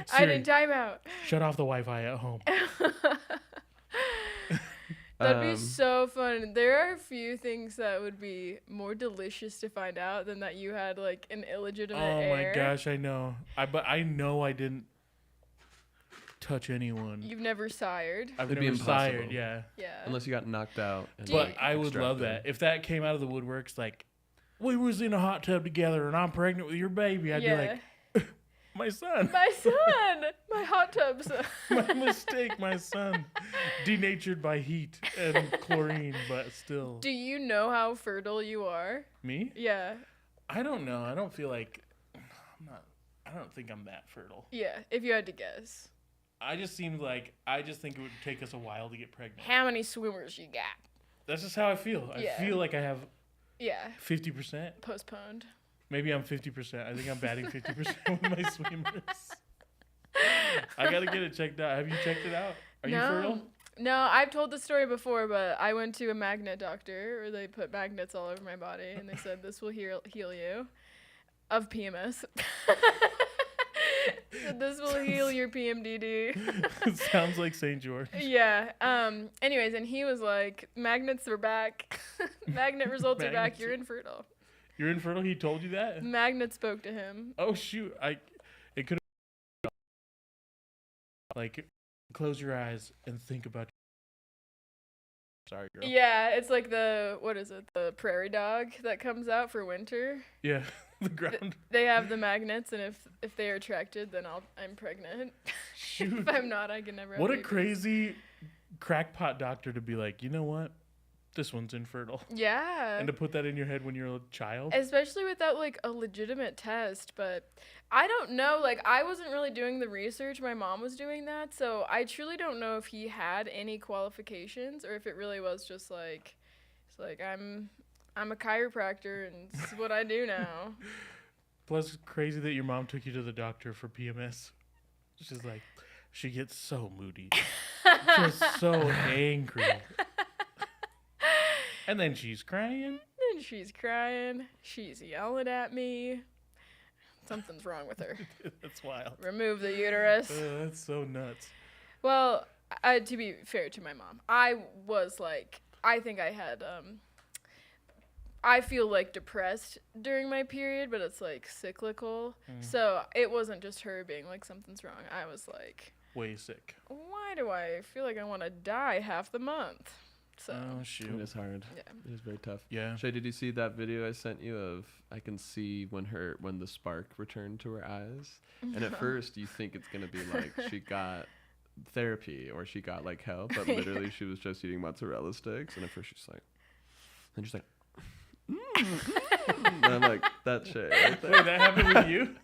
Siri, Aiden, time out. shut off the Wi-Fi at home. That'd be Um, so fun. There are a few things that would be more delicious to find out than that you had like an illegitimate Oh heir. my gosh, I know. But I know I didn't touch anyone. You've never sired. I've It'd be never sired, impossible. yeah. Yeah. Unless you got knocked out. And, Do you- But I would love extracted. that. If that came out of the woodworks, like, we was in a hot tub together and I'm pregnant with your baby, I'd yeah. be like, my son. My son. My hot tub's. My mistake, my son. Denatured by heat and chlorine, but still. Do you know how fertile you are? Me? Yeah. I don't know. I don't feel like I don't think I'm that fertile. Yeah, if you had to guess. I just think it would take us a while to get pregnant. How many swimmers you got? That's just how I feel. I Yeah. feel like I have Yeah. 50%. Postponed. Maybe I'm 50%. I think I'm batting 50% with my swimmers. I gotta get it checked out. Have you checked it out? Are you fertile? No, I've told the story before, but I went to a magnet doctor where they put magnets all over my body, and they said this will heal you of PMS. Said this will heal your PMDD. It sounds like St. George. Yeah. Anyways, and he was like, magnets are back. Magnet results are back. Magnets You're are- infertile. You're infertile? He told you that? Magnet spoke to him. Oh shoot! It could have like close your eyes and think about. Sorry, girl. Yeah, it's like what is it? The prairie dog that comes out for winter. Yeah, the ground. They have the magnets, and if they are attracted, then I'm pregnant. Shoot. If I'm not, I can never. have What a babies. crazy crackpot doctor to be like, you know what? This one's infertile. Yeah. And to put that in your head when you're a child. Especially without like a legitimate test, but I don't know, like I wasn't really doing the research, my mom was doing that, so I truly don't know if he had any qualifications or if it really was just like it's like I'm a chiropractor and this is what I do now. Plus, crazy that your mom took you to the doctor for PMS. She's like, she gets so moody. Just so angry. And then she's crying. And she's crying, she's yelling at me. Something's wrong with her. That's wild. Remove the uterus. That's so nuts. Well, to be fair to my mom, I was like, I think I had, I feel like depressed during my period, but it's like cyclical. So it wasn't just her being like, something's wrong. I was like, Way sick. why do I feel like I want to die half the month? So, Oh, shoot. It is hard. yeah. It is very tough. Yeah. Shay, did you see that video I sent you of I can see when the spark returned to her eyes? And at first you think it's gonna be like she got therapy or she got like help, but literally she was just eating mozzarella sticks, and at first she's like, and she's like, and I'm like, that's Shay right there. Wait, that happened with you?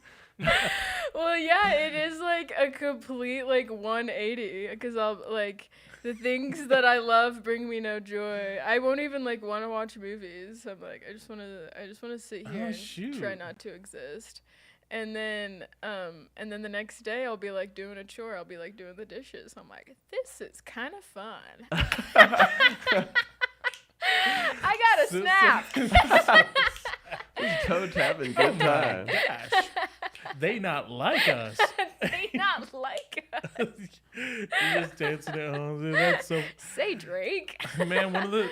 Well, yeah, it is like a complete like 180 because I'll like the things that I love bring me no joy. I won't even like want to watch movies. I'm like I just want to sit here Oh, and shoot. try not to exist. And then the next day I'll be like doing a chore. I'll be like doing the dishes. I'm like, this is kind of fun. I got a snap. Just toe tapping, good time. Gosh. They not like us. They not like us. You're just dancing at home. Dude, that's so. Say Drake. Man,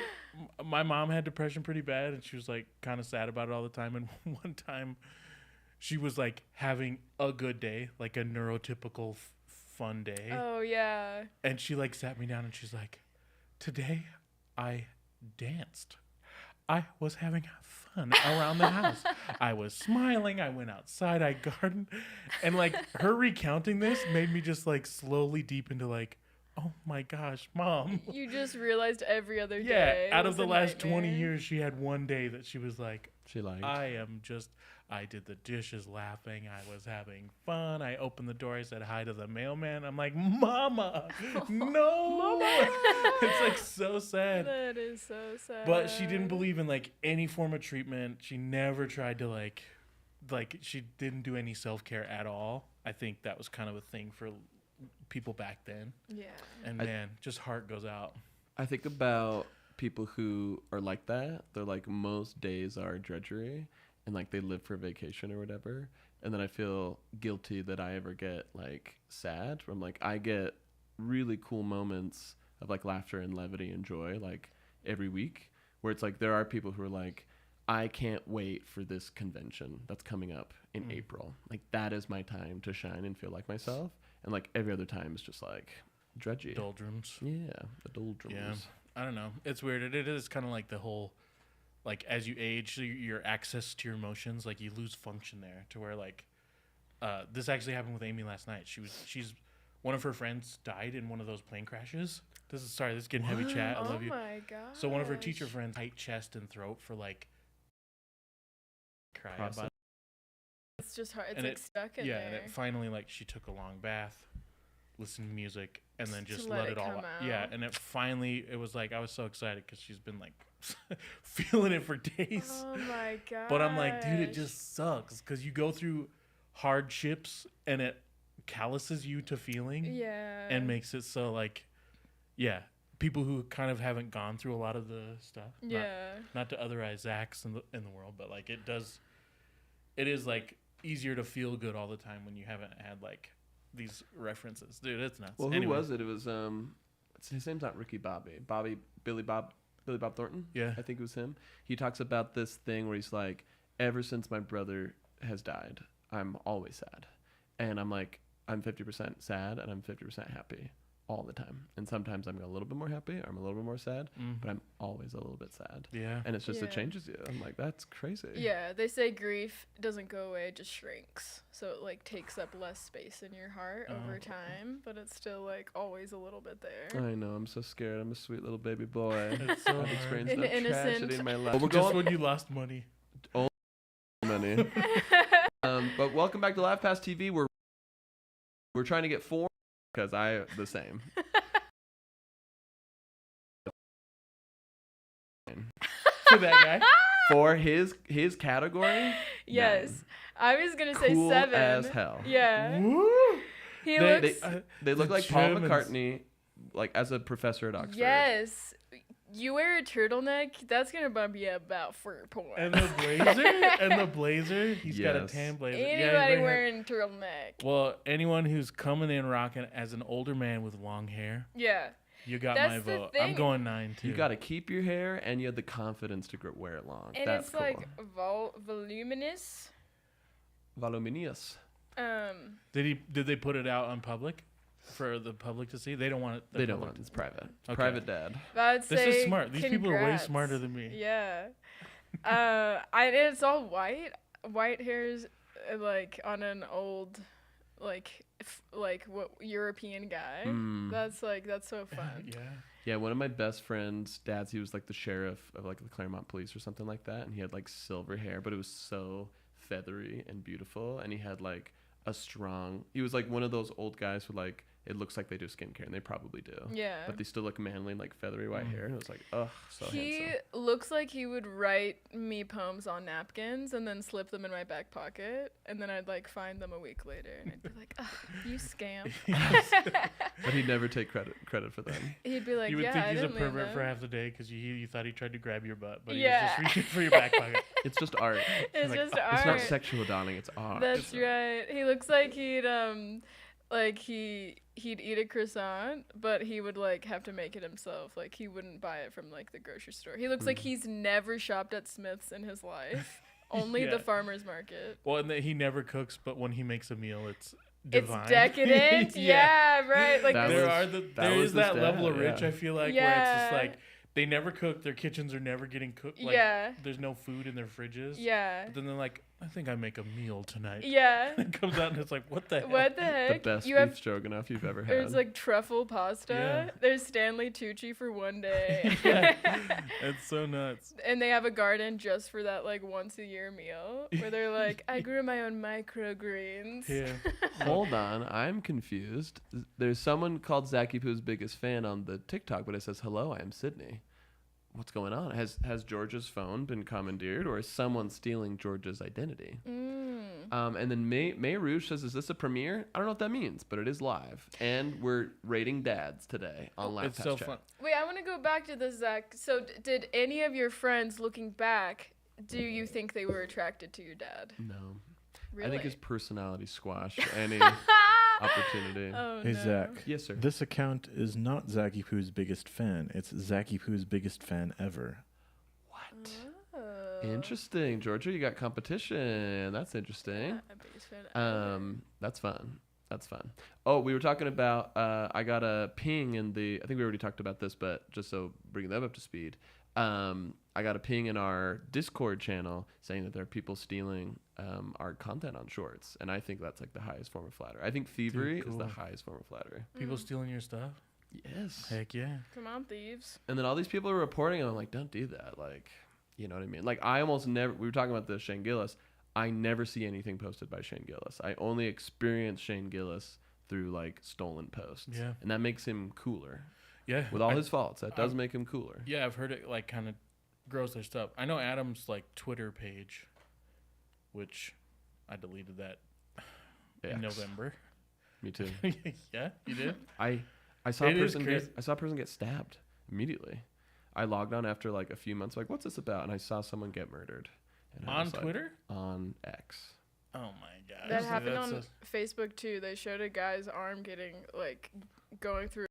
my mom had depression pretty bad, and she was like kind of sad about it all the time. And one time, she was like having a good day, like a neurotypical fun day. Oh yeah. And she like sat me down and she's like, today I danced. I was having fun around the house. I was smiling. I went outside. I gardened. And like her recounting this made me just like slowly deep into like, oh my gosh, Mom. You just realized every other Yeah, day. out was of the a last 20 nightmare. years, she had one day that she was like, She liked. I did the dishes laughing. I was having fun. I opened the door. I said hi to the mailman. I'm like, Mama, no. It's like so sad. That is so sad. But she didn't believe in like any form of treatment. She never tried to like she didn't do any self-care at all. I think that was kind of a thing for people back then. Yeah. And man, just heart goes out. I think about people who are like that. They're like, most days are drudgery and like they live for vacation or whatever. And then I feel guilty that I ever get like sad from like, I get really cool moments of like laughter and levity and joy like every week, where it's like there are people who are like, I can't wait for this convention that's coming up in April. Like that is my time to shine and feel like myself. And like every other time is just like drudgy. Doldrums. Yeah, the doldrums. Yeah. I don't know. It's weird. It is kind of like the whole, like as you age, your access to your emotions, like you lose function there to where like this actually happened with Amy last night. She's one of her friends died in one of those plane crashes. This is getting heavy chat. I love you. Oh my god. So one of her teacher friends, tight chest and throat for like cry about it. It's just hard. It's And like stuck in Yeah, there. and it finally like she took a long bath, listened to music, and then Just just to let let it it all come out. Yeah, out. and it was like I was so excited because she's been like feeling it for days. Oh my god. But I'm like, dude, it just sucks because you go through hardships and it calluses you to feeling Yeah. and makes it so like, yeah, people who kind of haven't gone through a lot of the stuff. Yeah. Not to otherize Zach's in the world, but like it is like easier to feel good all the time when you haven't had like these references. Dude, it's nuts. Well, who Anyway. was it? It was his name's not Ricky Bobby. Billy Bob Thornton. Yeah. I think it was him. He talks about this thing where he's like, ever since my brother has died, I'm always sad, and I'm like, I'm 50% sad and I'm 50% happy all the time. And sometimes I'm a little bit more happy or I'm a little bit more sad, but I'm always a little bit sad. Yeah. And it's just Yeah. it changes you. I'm like, that's crazy. Yeah, they say grief doesn't go away, it just shrinks. So it like takes up less space in your heart over time, but it's still like always a little bit there. I know. I'm so scared. I'm a sweet little baby boy. It's so I've hard. experienced An enough innocent- tragedy in my life. Well, We're just going when you lost money. money. But welcome back to LaughPass TV. We're trying to get 4 because I the same. To that guy. For his category. Yes. 9. I was gonna say Cool 7. as hell. Yeah. Woo! He They- looks They look The like Paul Germans. McCartney, like as a professor at Oxford. Yes. You wear a turtleneck, that's gonna bump you about 4 points. And the blazer, he's got a Yes. tan blazer. Yeah, Anybody he's wearing turtleneck. Well, anyone who's coming in rocking as an older man with long hair, Yeah. you got That's my the vote. I'm thing. going 9 too. You got to keep your hair, and you have the confidence to wear it long. And That's it's cool. like voluminous. Voluminous. Did they put it out on public for the public to see? They don't want it. They don't want it. It's private. It's Okay. private dad. I'd This say is smart. These people are way congrats. smarter than me. Yeah. It's all white hairs, like on an old, like what European guy. That's so fun. Yeah. Yeah, one of my best friend's dads, he was like the sheriff of like the Claremont Police or something like that, and he had like silver hair, but it was so feathery and beautiful, and he had like he was like one of those old guys who like it looks like they do skincare, and they probably do. Yeah. But they still look manly and like feathery white hair, and it was like, ugh, so He handsome. looks like he would write me poems on napkins and then slip them in my back pocket, and then I'd like find them a week later, and I'd be like, "Ugh, you scam." But he'd never take credit for them. He'd be like, You would "Yeah, think I he's a didn't leave pervert for them." half the day because you thought he tried to grab your butt, but Yeah. he was just reaching for your back pocket. It's just art. It's Like, just It's art. not sexual, darling. It's art. That's right. He looks like he'd eat a croissant, but he would like have to make it himself. Like he wouldn't buy it from like the grocery store. He looks like he's never shopped at Smith's in his life. Only Yeah. the farmer's market. Well, and he never cooks, but when he makes a meal, it's divine. It's decadent. yeah. Right. Like That this was- There was is this that level dad, of rich, yeah. I feel like, where it's Yeah. just like they never cook, their kitchens are never getting cooked. Like, Yeah. there's no food in their fridges. Yeah. But then they're like, I think I make a meal tonight. Yeah. It comes out and it's like, what the hell? What the The heck? best You beef have stroganoff you've ever had. there's like truffle pasta. Yeah. There's Stanley Tucci for one day. Yeah. It's so nuts. And they have a garden just for that like once a year meal where they're like, I grew my own microgreens. Yeah. Hold on, I'm confused. There's someone called Zachy Poo's biggest fan on the TikTok, but it says, "Hello, I am Sydney." What's going on? Has George's phone been commandeered, or is someone stealing George's identity? And then May Rouge says, "Is this a premiere?" I don't know what that means, but it is live, and we're rating dads today on LaughPass It's so Chat. fun. Wait, I want to go back to this, Zach. So did any of your friends, looking back, do you think they were attracted to your dad? No, Really? I think his personality squashed any opportunity. Oh, Hey, no. Zach. Yes, sir. This account is not Zachy Poo's biggest fan. It's Zachy Poo's biggest fan ever. What? Oh. Interesting, Georgia. You got competition. That's interesting. Yeah, biggest fan ever. That's fun. That's fun. Oh, we were talking about. I got a ping in the. I think we already talked about this, but just so bringing them up to speed. I got a ping in our Discord channel saying that there are people stealing our content on Shorts, and I think that's like the highest form of flattery. I think thievery is the highest form of flattery. People stealing your stuff? Yes. Heck yeah. Come on, thieves. And then all these people are reporting, and I'm like, don't do that. Like, you know what I mean? Like, I almost never. We were talking about the Shane Gillis. I never see anything posted by Shane Gillis. I only experience Shane Gillis through like stolen posts. Yeah. And that makes him cooler. Yeah. With all his faults, that does make him cooler. Yeah, I've heard it like kind of grows their stuff. I know Adam's like Twitter page, which I deleted that in November. Me too. Yeah, you did? I saw a person get stabbed immediately. I logged on after like a few months, like, what's this about? And I saw someone get murdered. And on Twitter? On X. Oh my gosh. That happened on Facebook too. They showed a guy's arm getting like going through.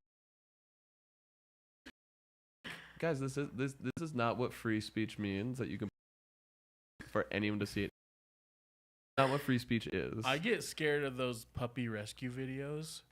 Guys, this is not what free speech means, that you can for anyone to see it. Not what free speech is. I get scared of those puppy rescue videos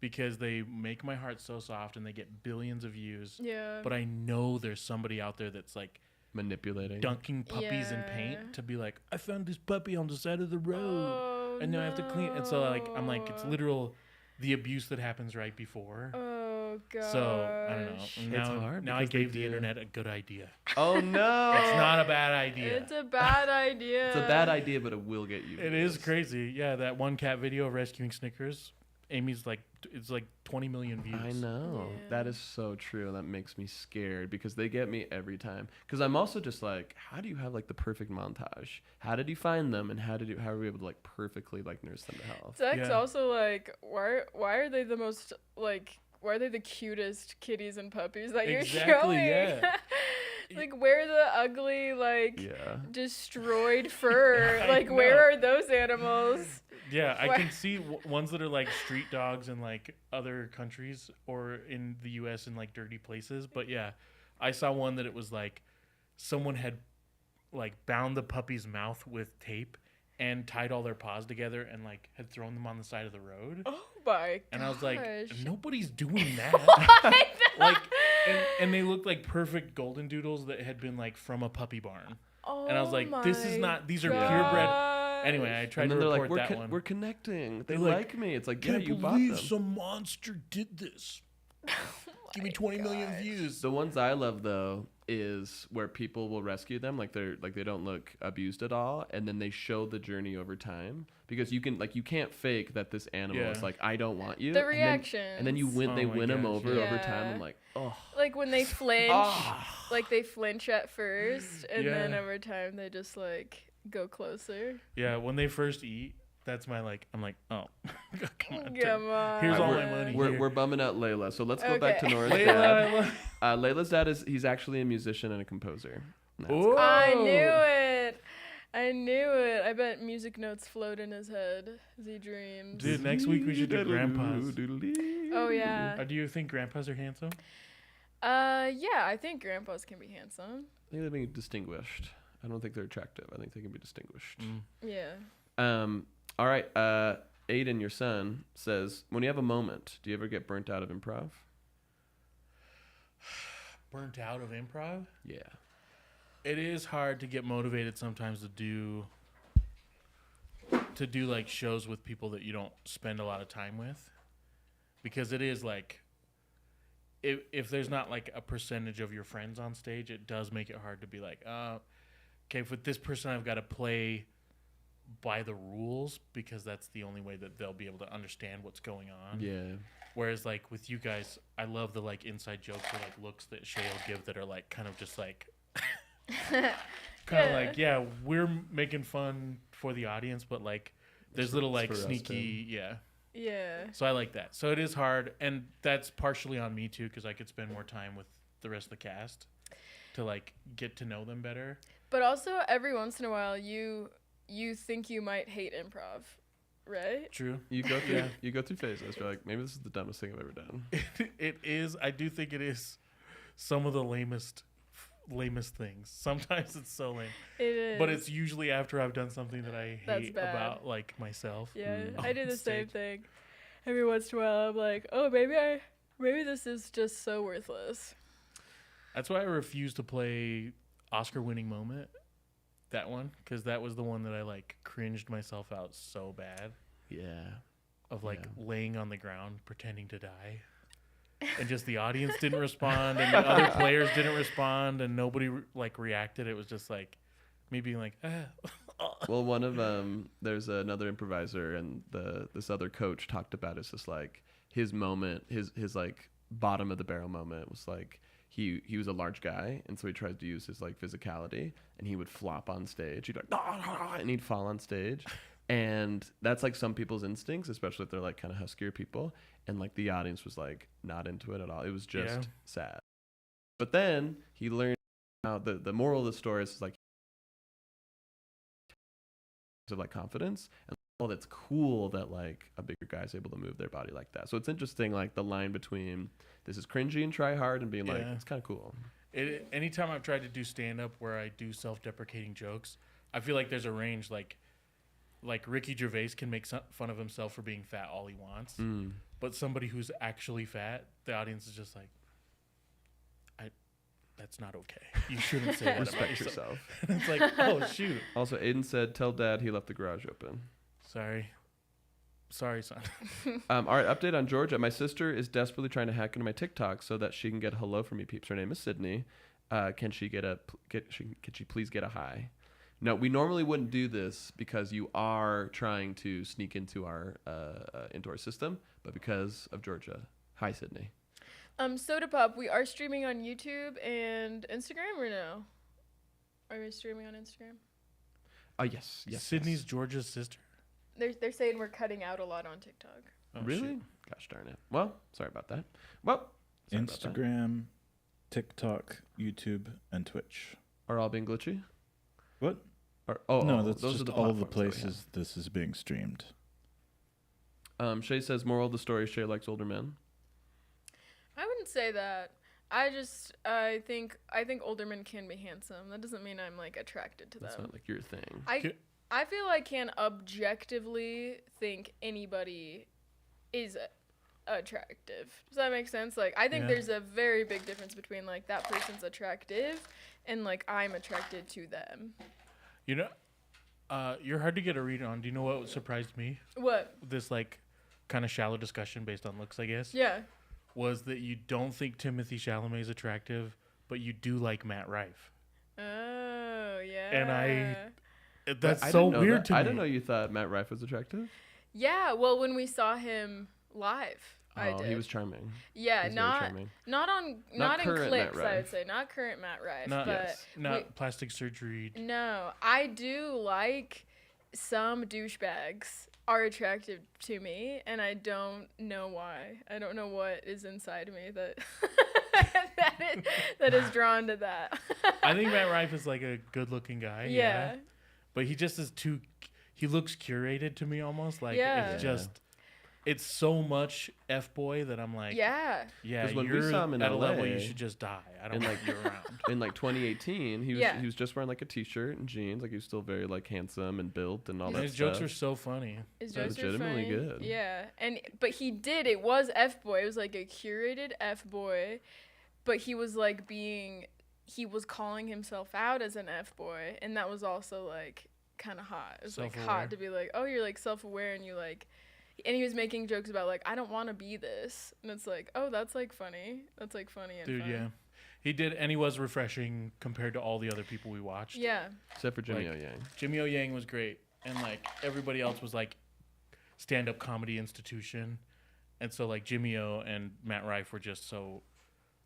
because they make my heart so soft and they get billions of views. Yeah. But I know there's somebody out there that's like manipulating, dunking puppies in paint to be like, I found this puppy on the side of the road, and now I have to clean. And so like I'm like, it's literal the abuse that happens right before. Oh god. So I don't know. It's hard. Now I gave the internet a good idea. Oh no! It's not a bad idea. It's a bad idea. It's a bad idea, but it will get you. It is crazy. Yeah, that one cat video of rescuing Snickers. Amy's like, it's like 20 million views. I know. Yeah. That is so true. That makes me scared because they get me every time. Because I'm also just like, how do you have like the perfect montage? How did you find them, and how are we able to like perfectly like nurse them to health? Zach's also like, why are they the most like, why are they the cutest kitties and puppies that you're showing? Yeah. Like, where the ugly like destroyed fur? Like, where are those animals? Yeah, I can see ones that are like street dogs in like other countries or in the U.S. in like dirty places. But yeah, I saw one that it was like someone had like bound the puppy's mouth with tape and tied all their paws together and like had thrown them on the side of the road. Oh my gosh. And I was like, nobody's doing that. Like, and they looked like perfect golden doodles that had been like from a puppy barn. Oh, and I was like, this is not, these are purebred. Anyway, I tried to report that one. We're connecting. They like me. It's like, yeah, you bought them. Can't believe some monster did this. Give me 20 million views. The ones I love though is where people will rescue them, like they don't look abused at all, and then they show the journey over time, because you can't fake that this animal is like, I don't want you. The reaction. And then they win them over time. I'm like, oh. Like when they flinch, like they flinch at first, and then over time they just like go closer. Yeah, when they first eat, that's my like. I'm like, oh, come on. Here's all my money. We're bumming out Layla, so let's go back to Nora's dad. Layla's dad he's actually a musician and a composer. I knew it. I bet music notes float in his head as he dreams. Dude, next week we should do grandpas. Oh yeah. Do you think grandpas are handsome? Yeah, I think grandpas can be handsome. I think they're being distinguished. I don't think they're attractive. I think they can be distinguished. Yeah. All right. Aiden, your son, says, when you have a moment, do you ever get burnt out of improv? Burnt out of improv? Yeah. It is hard to get motivated sometimes to do like shows with people that you don't spend a lot of time with, because it is like, if there's not like a percentage of your friends on stage, it does make it hard to be like, okay, with this person I've got to play by the rules, because that's the only way that they'll be able to understand what's going on. Yeah. Whereas like with you guys, I love the like inside jokes or like looks that Shay will give that are like kind of just like kind of like, yeah, we're making fun for the audience, but like there's little like sneaky, yeah. So I like that. So it is hard, and that's partially on me too, because I could spend more time with the rest of the cast to like get to know them better. But also every once in a while you think you might hate improv, right? True. You go through phases. You're like, maybe this is the dumbest thing I've ever done. It is. I do think it is some of the lamest things. Sometimes it's so lame. It is. But it's usually after I've done something that I hate about like myself. Yeah, I do the same thing. Every once in a while I'm like, oh, maybe this is just so worthless. That's why I refuse to play Oscar-winning moment. That one, because that was the one that I like cringed myself out so bad. Yeah. Of like laying on the ground pretending to die, and just the audience didn't respond, and the other players didn't respond, and nobody like reacted. It was just like me being like, Well, one of there's another improviser, and this other coach talked about it's just like his moment, his like bottom of the barrel moment was like he was a large guy, and so he tried to use his like physicality, and he would flop on stage. He'd like and he'd fall on stage. And that's like some people's instincts, especially if they're like kind of huskier people. And like the audience was like not into it at all. It was just sad. But then he learned how the moral of the story is like of like confidence. And oh, that's cool that like a bigger guy's able to move their body like that. So it's interesting, like the line between this is cringy and try hard and being like, it's kind of cool. Anytime I've tried to do stand up where I do self-deprecating jokes, I feel like there's a range like Ricky Gervais can make fun of himself for being fat all he wants, but somebody who's actually fat, the audience is just like, that's not okay. You shouldn't say that about Respect yourself. And it's like, oh shoot. Also, Aiden said, "Tell Dad he left the garage open." Sorry, son. All right, update on Georgia. My sister is desperately trying to hack into my TikTok so that she can get a hello from me peeps. Her name is Sydney. Can she please get a hi? No, we normally wouldn't do this because you are trying to sneak into our system, but because of Georgia. Hi, Sydney. Soda Pop, we are streaming on YouTube and Instagram, or no? Are we streaming on Instagram? Yes. Sydney's Georgia's sister. They're saying we're cutting out a lot on TikTok. Oh, really? shoot. Gosh darn it. Well, sorry about that. Well, Instagram, TikTok, YouTube, and Twitch. Are all being glitchy? What? No, that's those just are the all the platforms places this is being streamed. Shay says, moral of the story, Shay likes older men. I wouldn't say that. I think older men can be handsome. That doesn't mean I'm like attracted to That's them. not like your thing. I feel I can objectively think anybody is attractive. Does that make sense? Like, I think there's a very big difference between like that person's attractive and like I'm attracted to them. You know, you're hard to get a read on. Do you know what surprised me? What? This like kind of shallow discussion based on looks, I guess. Yeah. Was that you don't think Timothée Chalamet is attractive, but you do like Matt Rife. Oh, yeah. And that's so weird to me. I didn't know you thought Matt Rife was attractive. Yeah, well, when we saw him live, I did. He was charming. Yeah, not in clips, I would say. Not current Matt Rife. Not plastic surgery. No, I do like some douchebags are attractive to me, and I don't know why. I don't know what is inside me that that is drawn to that. I think Matt Rife is like a good-looking guy. Yeah. But he just is too. He looks curated to me almost. Like it's just. It's so much F-boy that I'm like, yeah, when you're we saw him in at a LA, level you should just die. I don't want you around. In like 2018, he was just wearing like a t-shirt and jeans. Like he was still very like handsome and built and all that. His jokes are so funny. His jokes are legitimately funny. good. Yeah, but it was F-boy. It was like a curated F-boy, but he was calling himself out as an F-boy, and that was also like kind of hot. It was like hot to be like, oh, you're like self-aware and you like. And he was making jokes about, like, I don't want to be this. And it's like, oh, that's, like, funny. That's, like, funny and fun. Yeah. He did, and he was refreshing compared to all the other people we watched. Yeah. Except for Jimmy O Yang. Jimmy O Yang was great. And, like, everybody else was, like, stand-up comedy institution. And so, like, Jimmy O and Matt Rife were just so,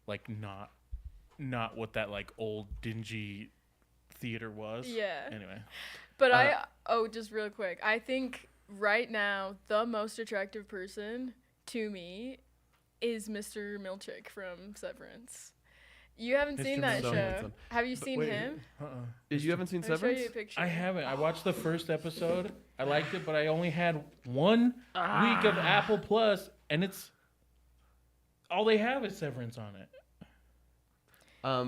like, not what that, like, old, dingy theater was. Yeah. Anyway. But just real quick, I think... right now, the most attractive person to me is Mr. Milchick from Severance. You haven't seen that show. Handsome. Have you seen him? You haven't seen I'll show Severance? you a picture. I haven't. I watched the first episode. I liked it, but I only had 1 week of Apple Plus, and it's all they have is Severance on it.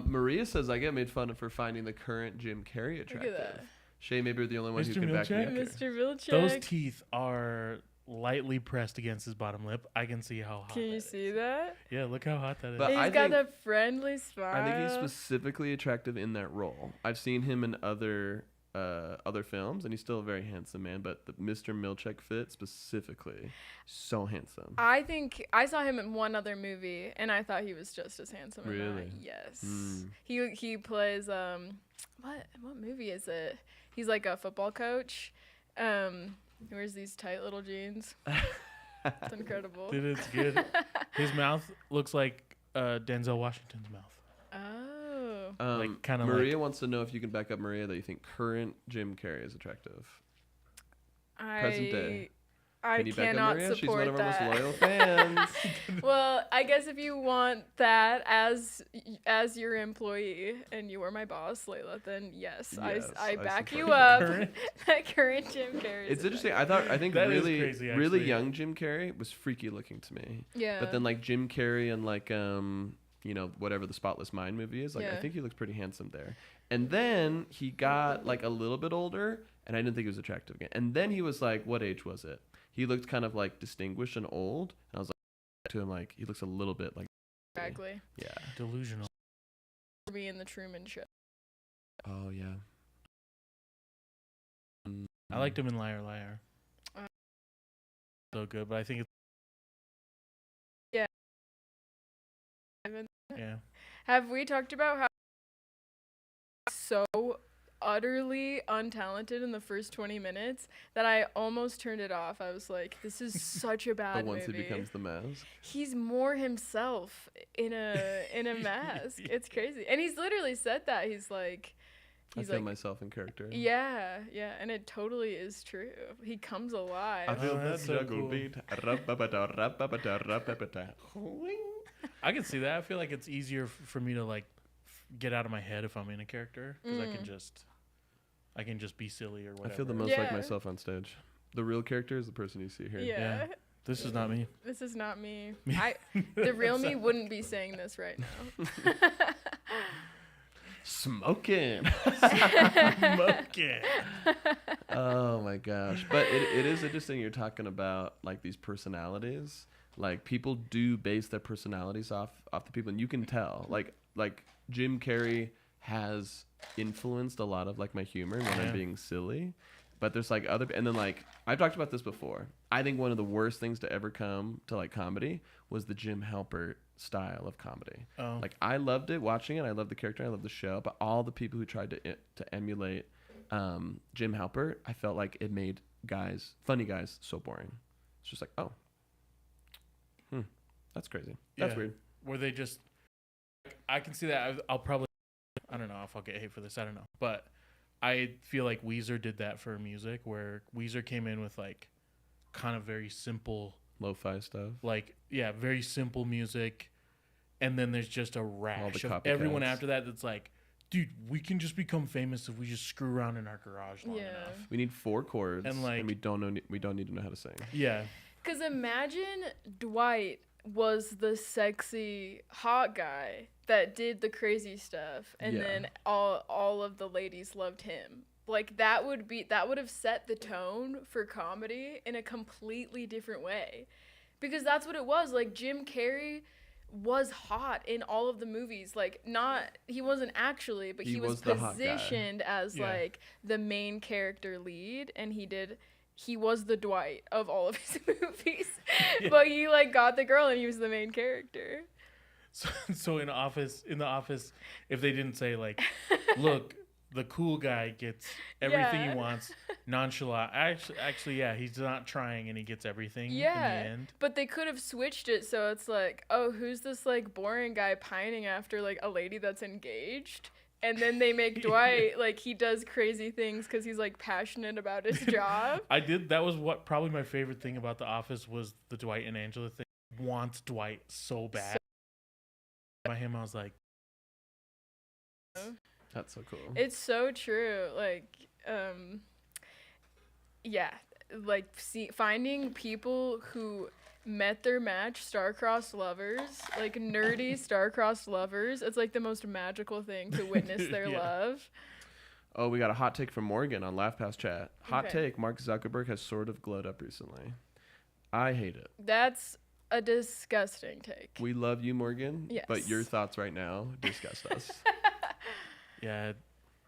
Maria says I get made fun of for finding the current Jim Carrey attractive. Look at that. Shay, maybe you're the only one who Mr. can back me up Milchick? here. Mr. Milchick. Those teeth are lightly pressed against his bottom lip. I can see how hot. Can you see that? Yeah, look how hot that is. But He's I got think- a friendly smile. I think he's specifically attractive in that role. I've seen him in other films, and he's still a very handsome man. But the Mr. Milchek fit specifically, so handsome. I think I saw him in one other movie, and I thought he was just as handsome. in that. Really? Yes. Mm. He plays what movie is it? He's like a football coach. He wears these tight little jeans. It's incredible. Dude, it's good. His mouth looks like Denzel Washington's mouth. Oh. Like, kinda Maria wants to know if you can back up Maria that you think current Jim Carrey is attractive. Present day. I Can you back up cannot Maria? She's support one of our that. most loyal fans. Well, I guess if you want that as your employee and you are my boss, Layla, then yes, Yes, I I back support you you. up. Current- That current Jim Carrey. It's interesting. I think That is really crazy, really actually. young Jim Carrey was freaky looking to me. Yeah. But then like Jim Carrey and like whatever the Spotless Mind movie is, like I Yeah. think he looks pretty handsome there. And then he got like a little bit older, and I didn't think he was attractive again. And then he was like, what age was it? He looked kind of like distinguished and old, and I was like to him like he looks a little bit like exactly. yeah. Delusional. Me in the Truman Show. Oh yeah. I liked him in Liar Liar. Uh, So good, but I think it's Haven't- yeah. Have we talked about how so utterly untalented in the first 20 minutes that I almost turned it off? I was like, this is such a bad But once movie. he becomes the mask. He's more himself in a mask. It's crazy. And he's literally said that. He's I like feel myself in character. yeah, and it totally is true. He comes alive. I feel Oh, that that's so juggle cool. beat. I can see that. I feel like it's easier for me to like get out of my head if I'm in a character because I can just be silly or I whatever. feel the most Yeah. like myself on stage. The real character is the person you see here. Yeah. This is not me. This is not me. The real me wouldn't be saying this right now. Smoking. Smoking. Oh my gosh. But it is interesting you're talking about like these personalities. Like people do base their personalities off the people, and you can tell. Like Jim Carrey has influenced a lot of like my humor when I'm being silly. But there's like other, and then like I've talked about this before. I think one of the worst things to ever come to like comedy was the Jim Halpert style of comedy. Oh. Like I loved it watching it. I loved the character. I loved the show. But all the people who tried to emulate Jim Halpert, I felt like it made funny guys, so boring. It's just like, oh, that's crazy. That's Yeah. weird. Where they just, I can see that. I'll probably, I don't know if I'll get hate for this. I don't know. But I feel like Weezer did that for music, where Weezer came in with like kind of very simple, Lo-fi stuff. like, yeah, very simple music. And then there's just a rash of copycats. everyone after that that's like, dude, we can just become famous if we just screw around in our garage long Yeah. enough. We need 4 chords, And, like- we don't need to know how to sing. Yeah. Because imagine Dwight was the sexy hot guy that did the crazy stuff, and Yeah. then all of the ladies loved him. Like that would have set the tone for comedy in a completely different way, because that's what it was. Like Jim Carrey was hot in all of the movies. Like he wasn't actually, but he was the hot guy. positioned as Yeah. like the main character lead, and he was the Dwight of all of his movies. Yeah. But he like got the girl and he was the main character. So in the office, if they didn't say like, look, the cool guy gets everything Yeah. he wants, nonchalant. Actually, yeah, he's not trying and he gets everything Yeah. in the end. But they could have switched it so it's like, oh, who's this like boring guy pining after like a lady that's engaged? And then they make Dwight like he does crazy things because he's like passionate about his job. That was what probably my favorite thing about The Office was the Dwight and Angela thing. Wants Dwight so bad. By him, I was like, That's so cool. It's so true. Like, yeah, like finding people who met their match, star-crossed lovers, like nerdy star-crossed lovers. It's like the most magical thing to witness their Yeah. love. Oh, we got a hot take from Morgan on LaughPass chat. Hot Okay. take: Mark Zuckerberg has sort of glowed up recently. I hate it. That's a disgusting take. We love you, Morgan. Yes. But your thoughts right now disgust us. Yeah.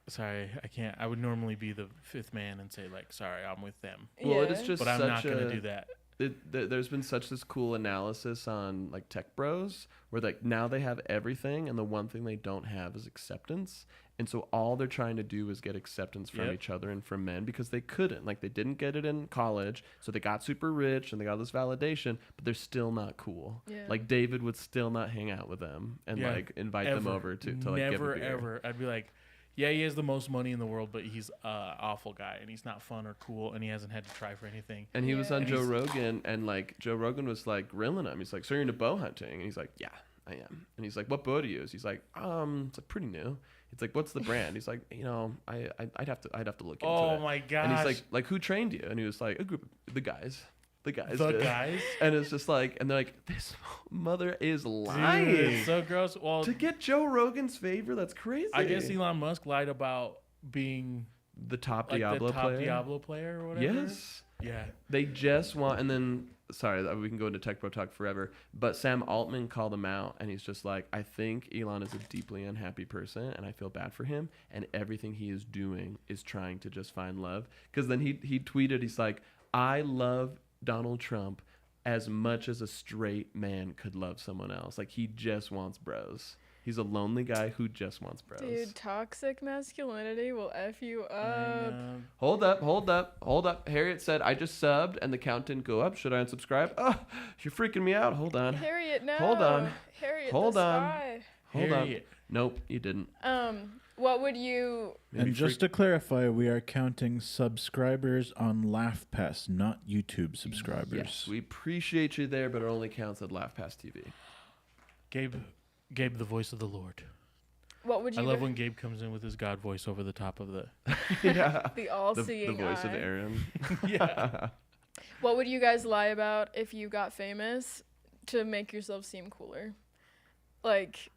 Sorry, I can't. I would normally be the fifth man and say like, sorry, I'm with them. Well, it Yeah. is just But I'm such not going to do that. There's been such this cool analysis on like tech bros where like now they have everything and the one thing they don't have is acceptance, and so all they're trying to do is get acceptance from Yep. each other and from men because they couldn't, like they didn't get it in college, so they got super rich and they got this validation, but they're still not cool. Yeah. Like David would still not hang out with them and Yeah. like invite them Ever. over to like give a Never, beer. ever. I'd be like, yeah, he has the most money in the world, but he's an awful guy, and he's not fun or cool, and he hasn't had to try for anything. And he was Yeah. on And Joe he's- Rogan, and like Joe Rogan was like grilling him. He's like, "So you're into bow hunting?" And he's like, "Yeah, I am." And he's like, "What bow do you use?" He's like, it's like pretty new." It's like, "What's the brand?" He's like, I'd have to look into Oh it." my gosh. And he's like, "Who trained you?" And he was like, "A group, the guys the did." guys? And it's just like, and they're like, "This mother is Dude, lying." it's so gross. Well, To get Joe Rogan's favor, that's crazy. I guess Elon Musk lied about being the top like Diablo the top player. Diablo player or whatever. Yes. Yeah. They just want, and then, sorry, we can go into Tech Bro Talk forever, but Sam Altman called him out, and he's just like, I think Elon is a deeply unhappy person, and I feel bad for him, and everything he is doing is trying to just find love. Because then he tweeted, he's like, I love Donald Trump as much as a straight man could love someone else. Like, he just wants bros. He's a lonely guy who just wants bros. Dude, toxic masculinity will F you I up. know. Hold up. Harriet said, I just subbed and the count didn't go up. Should I unsubscribe? Oh, you're freaking me out. Hold on. Harriet, no. Hold on. Harriet, Hold the on. spy. Hold Harriet. on. Nope, you didn't. What would you? Maybe And just to clarify, we are counting subscribers on LaughPass, not YouTube subscribers. Yes, we appreciate you there, but it only counts at LaughPass TV. Gabe, the voice of the Lord. What would you? I love when Gabe comes in with his God voice over the top of the. Yeah. the The all-seeing voice eye. of Aaron. Yeah. What would you guys lie about if you got famous to make yourself seem cooler? Like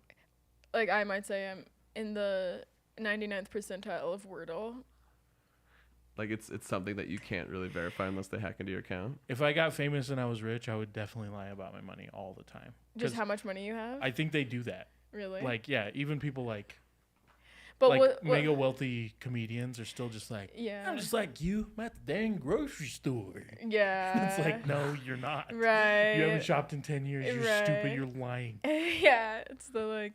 I might say I'm in the 99th percentile of Wordle. Like it's something that you can't really verify unless they hack into your account. If I got famous and I was rich, I would definitely lie about my money all the time. Just 'Cause how much money you have? I think they do that. Really? Like, yeah, even people like but like mega wealthy comedians are still just like, yeah. I'm just like you. I'm at the dang grocery store. Yeah. It's like, no, you're not. Right. You haven't shopped in 10 years. You're Right. stupid. You're lying. Yeah, it's the like,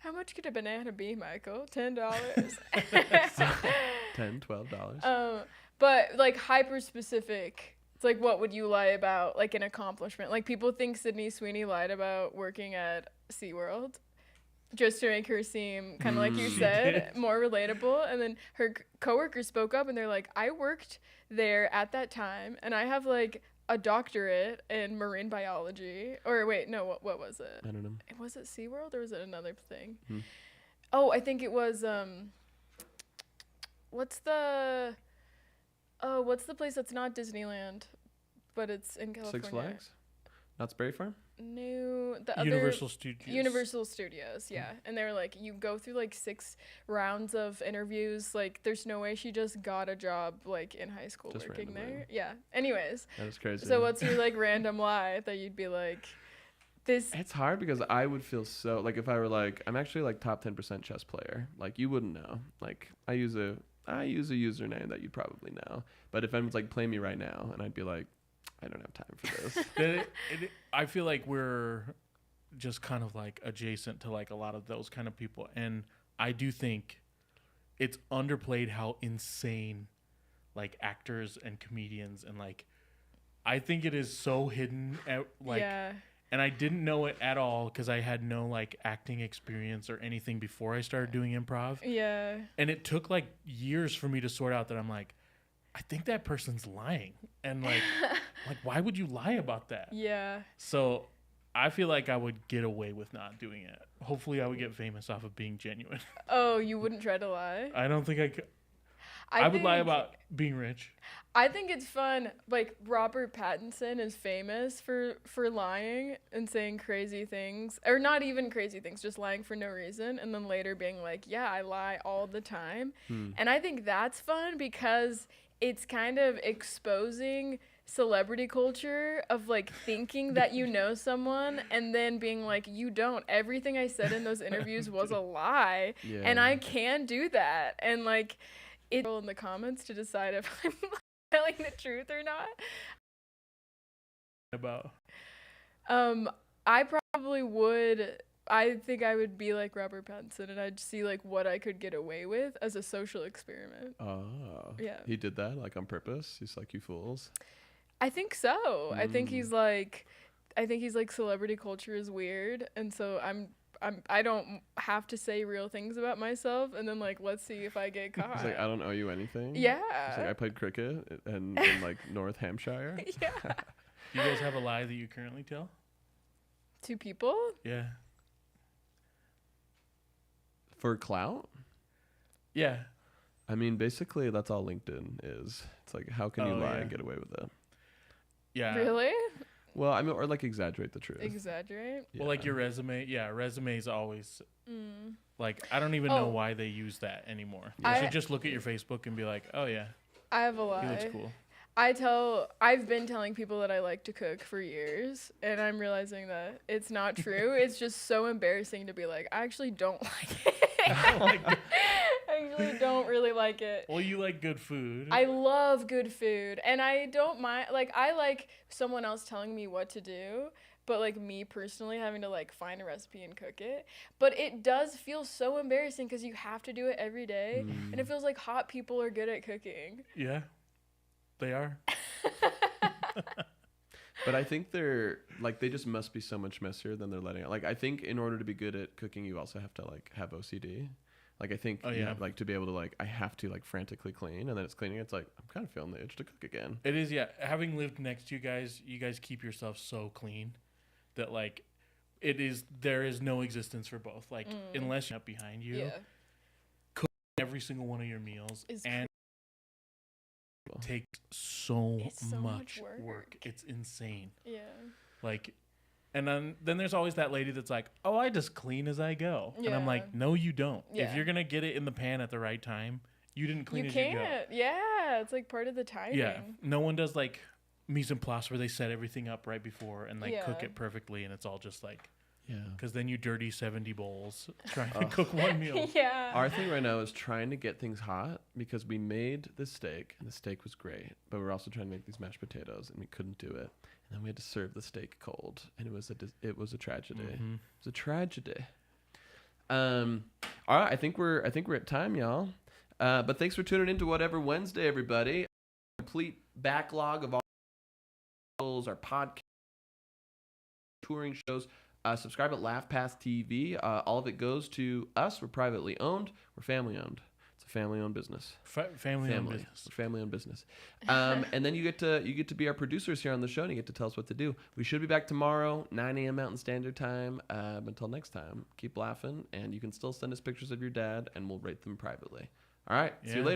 how much could a banana be, Michael? $10. $10, $12. But like hyper specific. It's like, what would you lie about? Like an accomplishment. Like people think Sydney Sweeney lied about working at SeaWorld, just to make her seem kind of like you She said, did. more relatable. And then her coworkers spoke up and they're like, I worked there at that time, and I have like a doctorate in marine biology. Or wait, no, what was it? I don't know. Was it SeaWorld or was it another thing? Hmm. Oh, I think it was what's the place that's not Disneyland, but it's in California? Six Flags? Knott's Berry Farm? No, the other Universal Studios. Universal Studios, yeah. And they were like, you go through like 6 rounds of interviews. Like, there's no way she just got a job like in high school Just working randomly. there. Yeah. Anyways, That is crazy. so what's your like random lie that you'd be like, this? It's hard because I would feel so like if I were like I'm actually like top 10% chess player. Like you wouldn't know. Like I use a username that you'd probably know. But if anyone's like play me right now, and I'd be like, I don't have time for this. I feel like we're just kind of like adjacent to like a lot of those kind of people, and I do think it's underplayed how insane like actors and comedians and like I think it is so hidden at, like Yeah. and I didn't know it at all because I had no like acting experience or anything before I started doing improv. Yeah. And it took like years for me to sort out that I'm like, I think that person's lying. And like, why would you lie about that? Yeah. So I feel like I would get away with not doing it. Hopefully I would get famous off of being genuine. Oh, you wouldn't try to lie? I don't think I could. I would lie think- about being rich. I think it's fun. Like Robert Pattinson is famous for lying and saying crazy things, or not even crazy things, just lying for no reason, and then later being like, "Yeah, I lie all the time." And I think that's fun because it's kind of exposing celebrity culture of like thinking that you know someone and then being like, you don't. Everything I said in those interviews was a lie. Yeah. And I can do that. And like, it's in the comments to decide if I'm telling the truth or not. About I probably would. I think I would be like Robert Pattinson, and I'd see like what I could get away with as a social experiment. Oh. Yeah. He did that like on purpose. He's like, you fools. I think so. I think he's like celebrity culture is weird, and so I don't have to say real things about myself, and then like let's see if I get caught. He's like, I don't owe you anything. Yeah. He's like, I played cricket in like North Hampshire. Yeah. Do you guys have a lie that you currently tell? Two people? Yeah. For clout? Yeah. I mean, basically, that's all LinkedIn is. It's like, how can you Oh, lie yeah. and get away with it? Yeah. Really? Well, I mean, or like exaggerate the truth. Exaggerate? Well, like Yeah. your resume. Yeah, resume's always Mm. like I don't even know Oh. why they use that anymore. I- You should just look at your Facebook and be like, oh yeah, I have a he lie. looks cool. I've been telling people that I like to cook for years, and I'm realizing that it's not true. It's just so embarrassing to be like, I actually don't like it. I actually don't really like it. Well, you like good food. I love good food, and I don't mind, like, I like someone else telling me what to do, but like me personally having to like find a recipe and cook it. But it does feel so embarrassing because you have to do it every day, and it feels like hot people are good at cooking. Yeah, they are. But I think they're like, they just must be so much messier than they're letting it. Like, I think in order to be good at cooking, you also have to like have OCD. Like, I think Oh, you yeah. have, like, to be able to like, I have to like frantically clean, and then it's cleaning. It's like, I'm kind of feeling the itch to cook again. It is, yeah. Having lived next to you guys keep yourself so clean that like there is no existence for both. Like unless you're up behind you, Yeah. every single one of your meals Is and takes so, It's so much much work. work. It's insane. Yeah. Like, and then there's always that lady that's like, oh, I just clean as I go. And I'm Yeah. like, no, you don't. Yeah. If you're going to get it in the pan at the right time, you didn't clean You as you go. can't. Yeah, it's like part of the timing. Yeah. No one does like mise en place where they set everything up right before and like cook Yeah. it perfectly. And it's all just like, Yeah. because then you dirty 70 bowls trying to cook one meal. Yeah. Our thing right now is trying to get things hot because we made this steak and the steak was great, but we're also trying to make these mashed potatoes and we couldn't do it. And then we had to serve the steak cold, and it was a tragedy. Mhm. It was a tragedy. All right, I think we're at time, y'all. But thanks for tuning in to Whatever Wednesday, everybody. Complete backlog of all our podcast, touring shows. Subscribe at LaughPass TV. All of it goes to us. We're privately owned. We're family owned. It's a family owned business. Family-owned business. We're family owned business. And then you get to be our producers here on the show, and you get to tell us what to do. We should be back tomorrow, 9 a.m. Mountain Standard Time. Until next time, keep laughing, and you can still send us pictures of your dad, and we'll rate them privately. All right, see you Yeah. later.